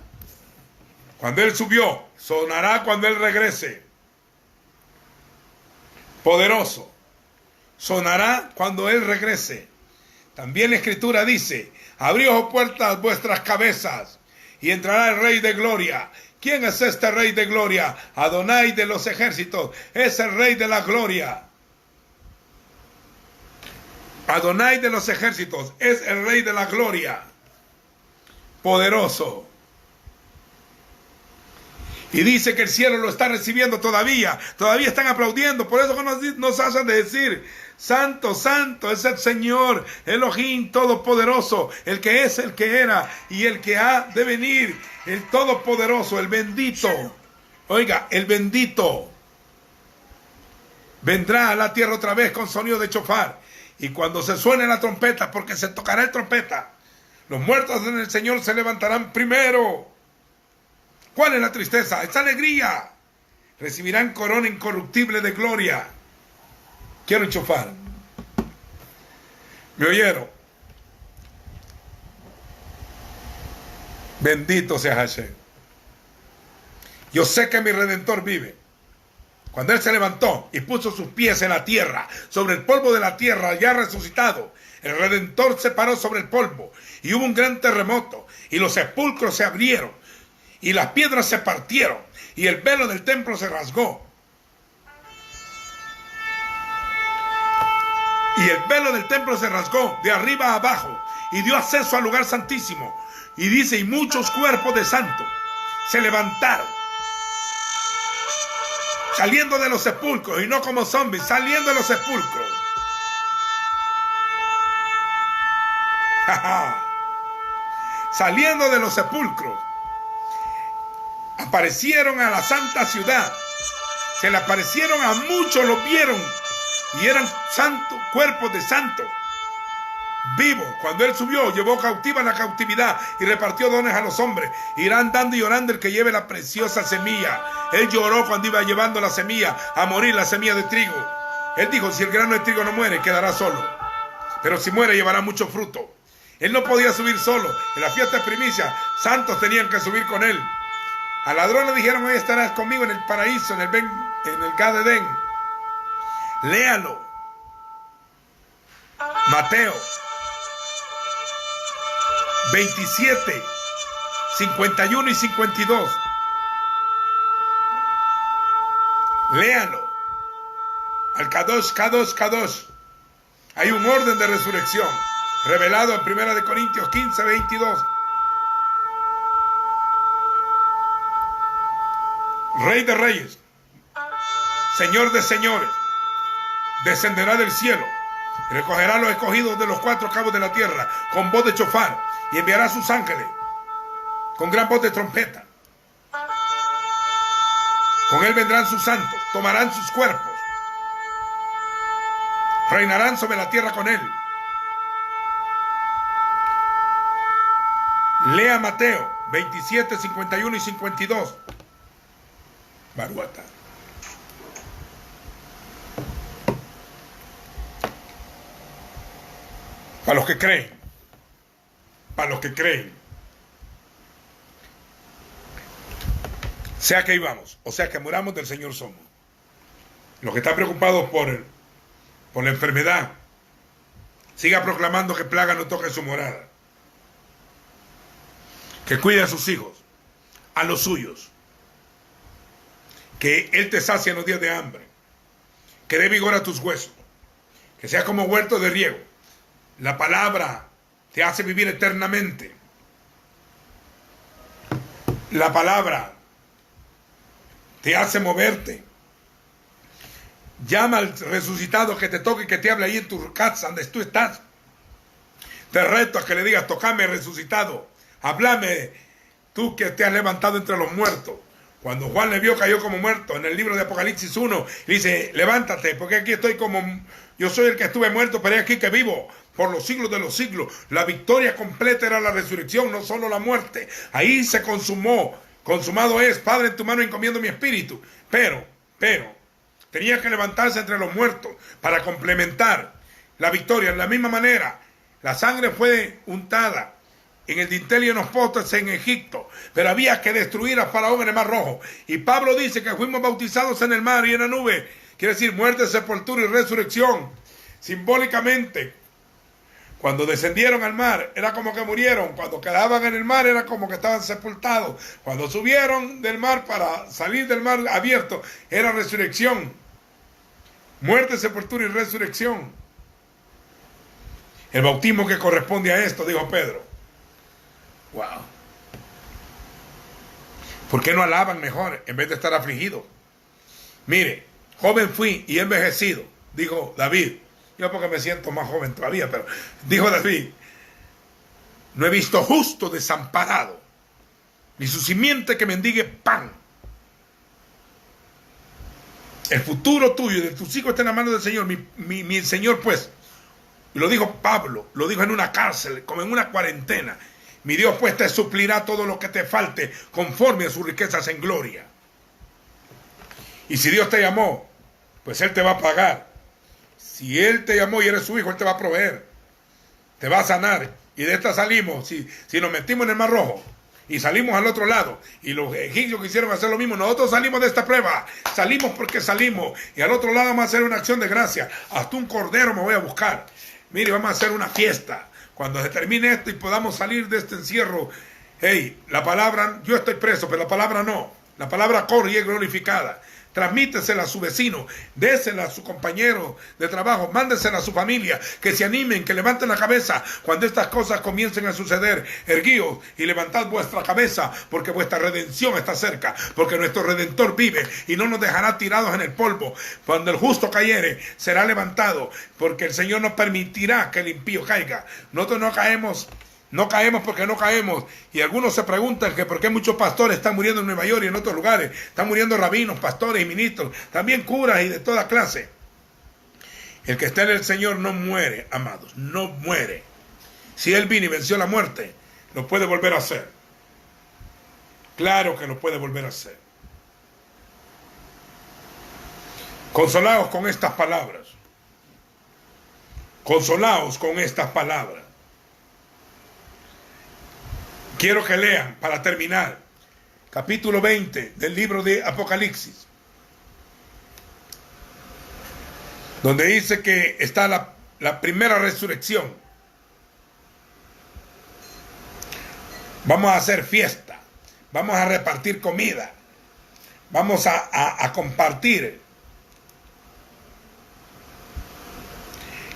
Cuando Él subió, sonará cuando Él regrese. Poderoso. Sonará cuando Él regrese. También la Escritura dice, abríos puertas vuestras cabezas y entrará el Rey de Gloria. ¿Quién es este Rey de Gloria? Adonai de los ejércitos. Es el Rey de la Gloria. Adonai de los ejércitos. Es el Rey de la Gloria. Poderoso. Y dice que el cielo lo está recibiendo todavía. Todavía están aplaudiendo. Por eso nos hacen de decir, santo, santo es el Señor, Elohim Todopoderoso, el que es, el que era y el que ha de venir, el Todopoderoso, el bendito. Oiga, el bendito vendrá a la tierra otra vez con sonido de chofar. Y cuando se suene la trompeta, porque se tocará el trompeta, los muertos en el Señor se levantarán primero. ¿Cuál es la tristeza? Es alegría. Recibirán corona incorruptible de gloria. Quiero enchufar. ¿Me oyeron? Bendito sea Hashem. Yo sé que mi Redentor vive. Cuando Él se levantó y puso sus pies en la tierra, sobre el polvo de la tierra, ya resucitado, el Redentor se paró sobre el polvo y hubo un gran terremoto y los sepulcros se abrieron y las piedras se partieron y el velo del templo se rasgó. Y el velo del templo se rasgó de arriba a abajo y dio acceso al lugar santísimo. Y dice, y muchos cuerpos de santos se levantaron, saliendo de los sepulcros, y no como zombies, saliendo de los sepulcros. Saliendo de los sepulcros, aparecieron a la santa ciudad. Se le aparecieron a muchos, los vieron. Y eran santos, cuerpos de santos, vivos. Cuando Él subió, llevó cautiva la cautividad y repartió dones a los hombres. Irá andando y llorando el que lleve la preciosa semilla. Él lloró cuando iba llevando la semilla a morir, la semilla de trigo. Él dijo, si el grano de trigo no muere, quedará solo. pero si muere llevará mucho fruto. Él no podía subir solo. En la fiesta de primicia, santos tenían que subir con él. Al ladrón le dijeron: hoy estarás conmigo en el paraíso, en el Gad Edén. Léalo. Mateo 27, 51 y 52. Léalo. Al Kadosh, Kadosh, Kadosh. Hay un orden de resurrección revelado en 1 Corintios 15, 22. Rey de reyes, Señor de señores, descenderá del cielo y recogerá a los escogidos de los cuatro cabos de la tierra con voz de chofar, y enviará a sus ángeles con gran voz de trompeta. Con él vendrán sus santos, tomarán sus cuerpos, reinarán sobre la tierra con él. Lea Mateo 27, 51 y 52. Baruata. Para los que creen. Para los que creen. Sea que íbamos, o sea que muramos, del Señor somos. Los que están preocupados por la enfermedad, siga proclamando que plaga no toque su morada. Que cuide a sus hijos, a los suyos. Que Él te sacie en los días de hambre. Que dé vigor a tus huesos. Que sea como huerto de riego. La palabra te hace vivir eternamente. La palabra te hace moverte. Llama al resucitado que te toque y que te hable ahí en tu casa donde tú estás. Te reto a que le digas: tocame, resucitado. Háblame, tú que te has levantado entre los muertos. Cuando Juan le vio, cayó como muerto. En el libro de Apocalipsis 1, dice: levántate, porque aquí estoy yo soy el que estuve muerto, pero aquí que vivo por los siglos de los siglos. La victoria completa era la resurrección, no solo la muerte. Ahí se consumó. Consumado es: Padre, en tu mano encomiendo mi espíritu. Pero, tenía que levantarse entre los muertos para complementar la victoria. De la misma manera, la sangre fue untada en el dintel y en los postes en Egipto, pero había que destruir a Faraón en el Mar Rojo. Y Pablo dice que fuimos bautizados en el mar y en la nube. Quiere decir muerte, sepultura y resurrección. Simbólicamente, cuando descendieron al mar, era como que murieron. Cuando quedaban en el mar, era como que estaban sepultados. Cuando subieron del mar para salir del mar abierto, era resurrección. Muerte, sepultura y resurrección. El bautismo que corresponde a esto, dijo Pedro. Wow. ¿Por qué no alaban mejor en vez de estar afligidos? Mire, joven fui y envejecido, dijo David. Yo porque me siento más joven todavía, pero dijo David: no he visto justo desamparado, ni su simiente que mendigue pan. El futuro tuyo y de tus hijos está en la mano del Señor. Mi Señor, pues, y lo dijo Pablo, lo dijo en una cárcel, como en una cuarentena: mi Dios pues te suplirá todo lo que te falte conforme a sus riquezas en gloria. Y si Dios te llamó, pues Él te va a pagar. Si Él te llamó y eres su hijo, Él te va a proveer. Te va a sanar. Y de esta salimos. Si nos metimos en el Mar Rojo y salimos al otro lado, y los egipcios quisieron hacer lo mismo, nosotros salimos de esta prueba. Salimos porque salimos. Y al otro lado vamos a hacer una acción de gracia. Hasta un cordero me voy a buscar. Mire, vamos a hacer una fiesta. Cuando se termine esto y podamos salir de este encierro, hey, la palabra, yo estoy preso, pero la palabra no. La palabra corre y es glorificada. Transmítesela a su vecino, désela a su compañero de trabajo, mándesela a su familia, que se animen, que levanten la cabeza cuando estas cosas comiencen a suceder. Erguíos y levantad vuestra cabeza, porque vuestra redención está cerca, porque nuestro Redentor vive y no nos dejará tirados en el polvo. Cuando el justo cayere, será levantado, porque el Señor no permitirá que el impío caiga. Nosotros no caemos porque no caemos. Y algunos se preguntan que por qué muchos pastores están muriendo en Nueva York y en otros lugares. Están muriendo rabinos, pastores y ministros, también curas y de toda clase. El que está en el Señor no muere, amados, no muere. Si Él vino y venció la muerte, lo puede volver a hacer. Claro que lo puede volver a hacer. Consolaos con estas palabras. Consolaos con estas palabras. Quiero que lean, para terminar, capítulo 20 del libro de Apocalipsis, donde dice que está la primera resurrección. Vamos a hacer fiesta, vamos a repartir comida, vamos a compartir.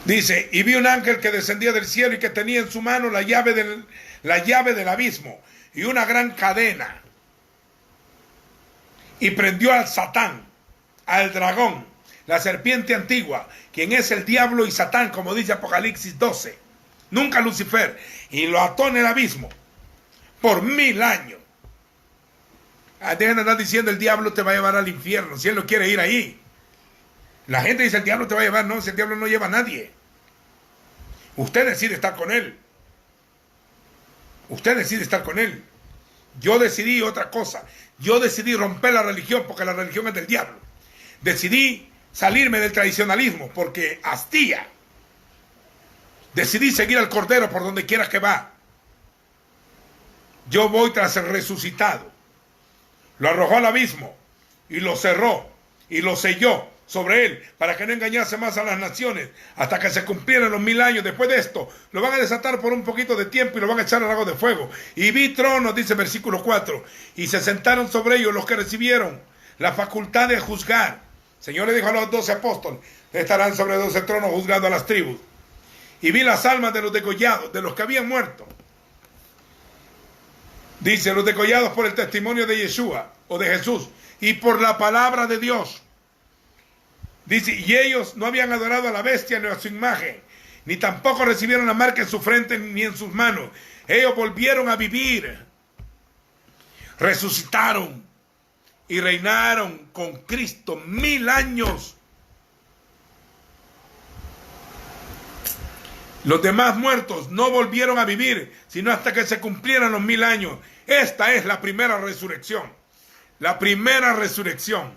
Dice, y vi un ángel que descendía del cielo y que tenía en su mano la llave del abismo y una gran cadena. Y prendió al Satán, al dragón, la serpiente antigua, quien es el diablo y Satán, como dice Apocalipsis 12. Nunca Lucifer. Y lo ató en el abismo por 1000 años. Dejen de andar diciendo el diablo te va a llevar al infierno, si él no quiere ir ahí. La gente dice el diablo te va a llevar, no, si el diablo no lleva a nadie. Usted decide estar con él. Usted decide estar con él. Yo decidí otra cosa. Yo decidí romper la religión porque la religión es del diablo. Decidí salirme del tradicionalismo porque hastía. Decidí seguir al Cordero por donde quiera que va. Yo voy tras el resucitado. Lo arrojó al abismo y lo cerró y lo selló sobre él para que no engañase más a las naciones hasta que se cumplieran los 1000 años. Después de esto lo van a desatar por un poquito de tiempo y lo van a echar al lago de fuego. Y vi tronos, dice versículo 4, y se sentaron sobre ellos los que recibieron la facultad de juzgar. El Señor le dijo a los 12 apóstoles, estarán sobre 12 tronos juzgando a las tribus. Y vi las almas de los degollados, de los que habían muerto. Dice, los degollados por el testimonio de Yeshua o de Jesús y por la palabra de Dios. Dice, y ellos no habían adorado a la bestia ni a su imagen, ni tampoco recibieron la marca en su frente ni en sus manos. Ellos volvieron a vivir, resucitaron y reinaron con Cristo 1000 años. Los demás muertos no volvieron a vivir, sino hasta que se cumplieran los 1000 años. Esta es la primera resurrección. La primera resurrección.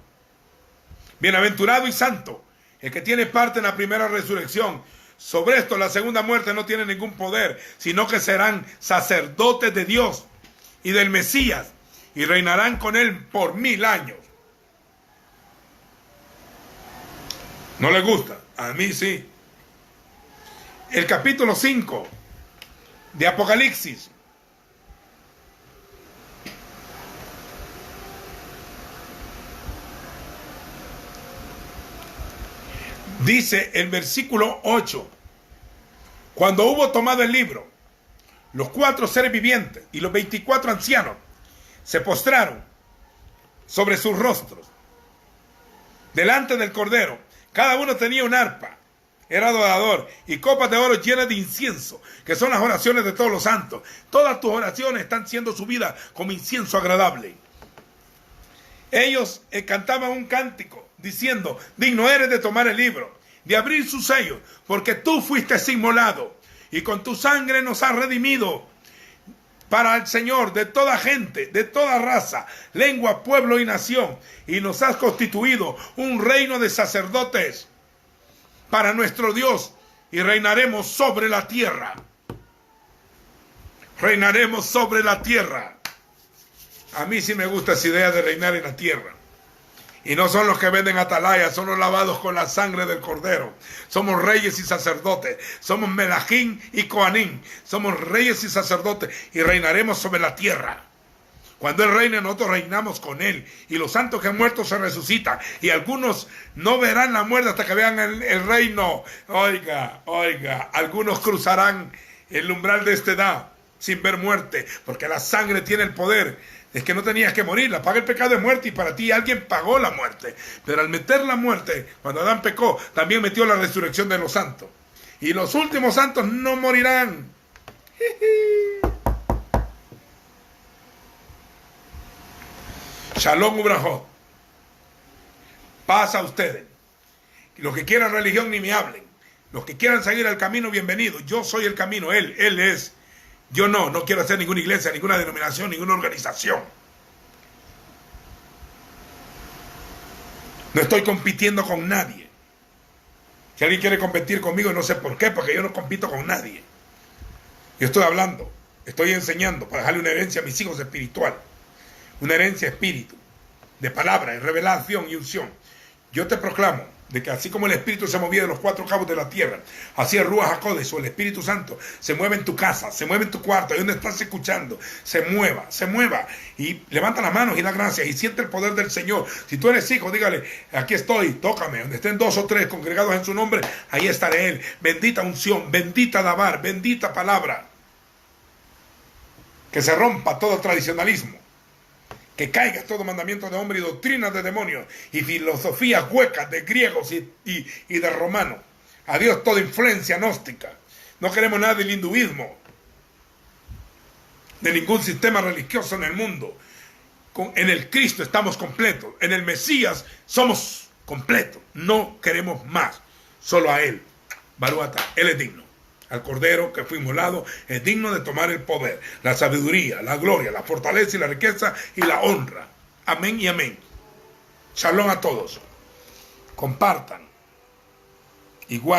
Bienaventurado y santo el que tiene parte en la primera resurrección. Sobre esto la segunda muerte no tiene ningún poder, sino que serán sacerdotes de Dios y del Mesías y reinarán con él por 1000 años. ¿No les gusta? A mí sí. El capítulo 5 de Apocalipsis. Dice el versículo 8, cuando hubo tomado el libro, los 4 seres vivientes y los 24 ancianos se postraron sobre sus rostros delante del Cordero. Cada uno tenía un arpa, era adorador, y copas de oro llenas de incienso, que son las oraciones de todos los santos. Todas tus oraciones están siendo subidas como incienso agradable. Ellos cantaban un cántico diciendo, digno eres de tomar el libro, de abrir sus sellos, porque tú fuiste inmolado y con tu sangre nos has redimido para el Señor de toda gente, de toda raza, lengua, pueblo y nación, y nos has constituido un reino de sacerdotes para nuestro Dios, y reinaremos sobre la tierra. Reinaremos sobre la tierra. A mí sí me gusta esa idea de reinar en la tierra. Y no son los que venden atalayas, son los lavados con la sangre del Cordero. Somos reyes y sacerdotes. Somos Melahim y Coanim. Somos reyes y sacerdotes y reinaremos sobre la tierra. Cuando Él reine, nosotros reinamos con Él. Y los santos que han muerto se resucitan. Y algunos no verán la muerte hasta que vean el reino. Oiga, algunos cruzarán el umbral de esta edad sin ver muerte, porque la sangre tiene el poder. Es que no tenías que morir, la paga el pecado de muerte y para ti alguien pagó la muerte. Pero al meter la muerte, cuando Adán pecó, también metió la resurrección de los santos. Y los últimos santos no morirán. Shalom Ubrajot. Paz a ustedes. Los que quieran religión ni me hablen. Los que quieran seguir el camino, bienvenidos. Yo soy el camino, Él es. Yo no quiero hacer ninguna iglesia, ninguna denominación, ninguna organización. No estoy compitiendo con nadie. Si alguien quiere competir conmigo, no sé por qué, porque yo no compito con nadie. Yo estoy hablando, estoy enseñando para dejarle una herencia a mis hijos espiritual. Una herencia espíritu, de palabra, de revelación y unción. Yo te proclamo de que así como el Espíritu se movía de los 4 cabos de la tierra, así el Ruach HaKodesh o el Espíritu Santo se mueve en tu casa, se mueve en tu cuarto, ahí donde estás escuchando, se mueva y levanta las manos y da gracias y siente el poder del Señor. Si tú eres hijo, dígale, aquí estoy, tócame, donde estén 2 o 3 congregados en su nombre, ahí estaré Él. Bendita unción, bendita dabar, bendita palabra. Que se rompa todo tradicionalismo. Que caiga todo mandamiento de hombre y doctrinas de demonios y filosofías huecas de griegos y de romanos. Adiós toda influencia gnóstica. No queremos nada del hinduismo, de ningún sistema religioso en el mundo. En el Cristo estamos completos. En el Mesías somos completos. No queremos más. Solo a Él. Baruata, Él es digno. Al Cordero que fue inmolado, es digno de tomar el poder, la sabiduría, la gloria, la fortaleza y la riqueza y la honra. Amén y amén. Shalom a todos. Compartan. Igual.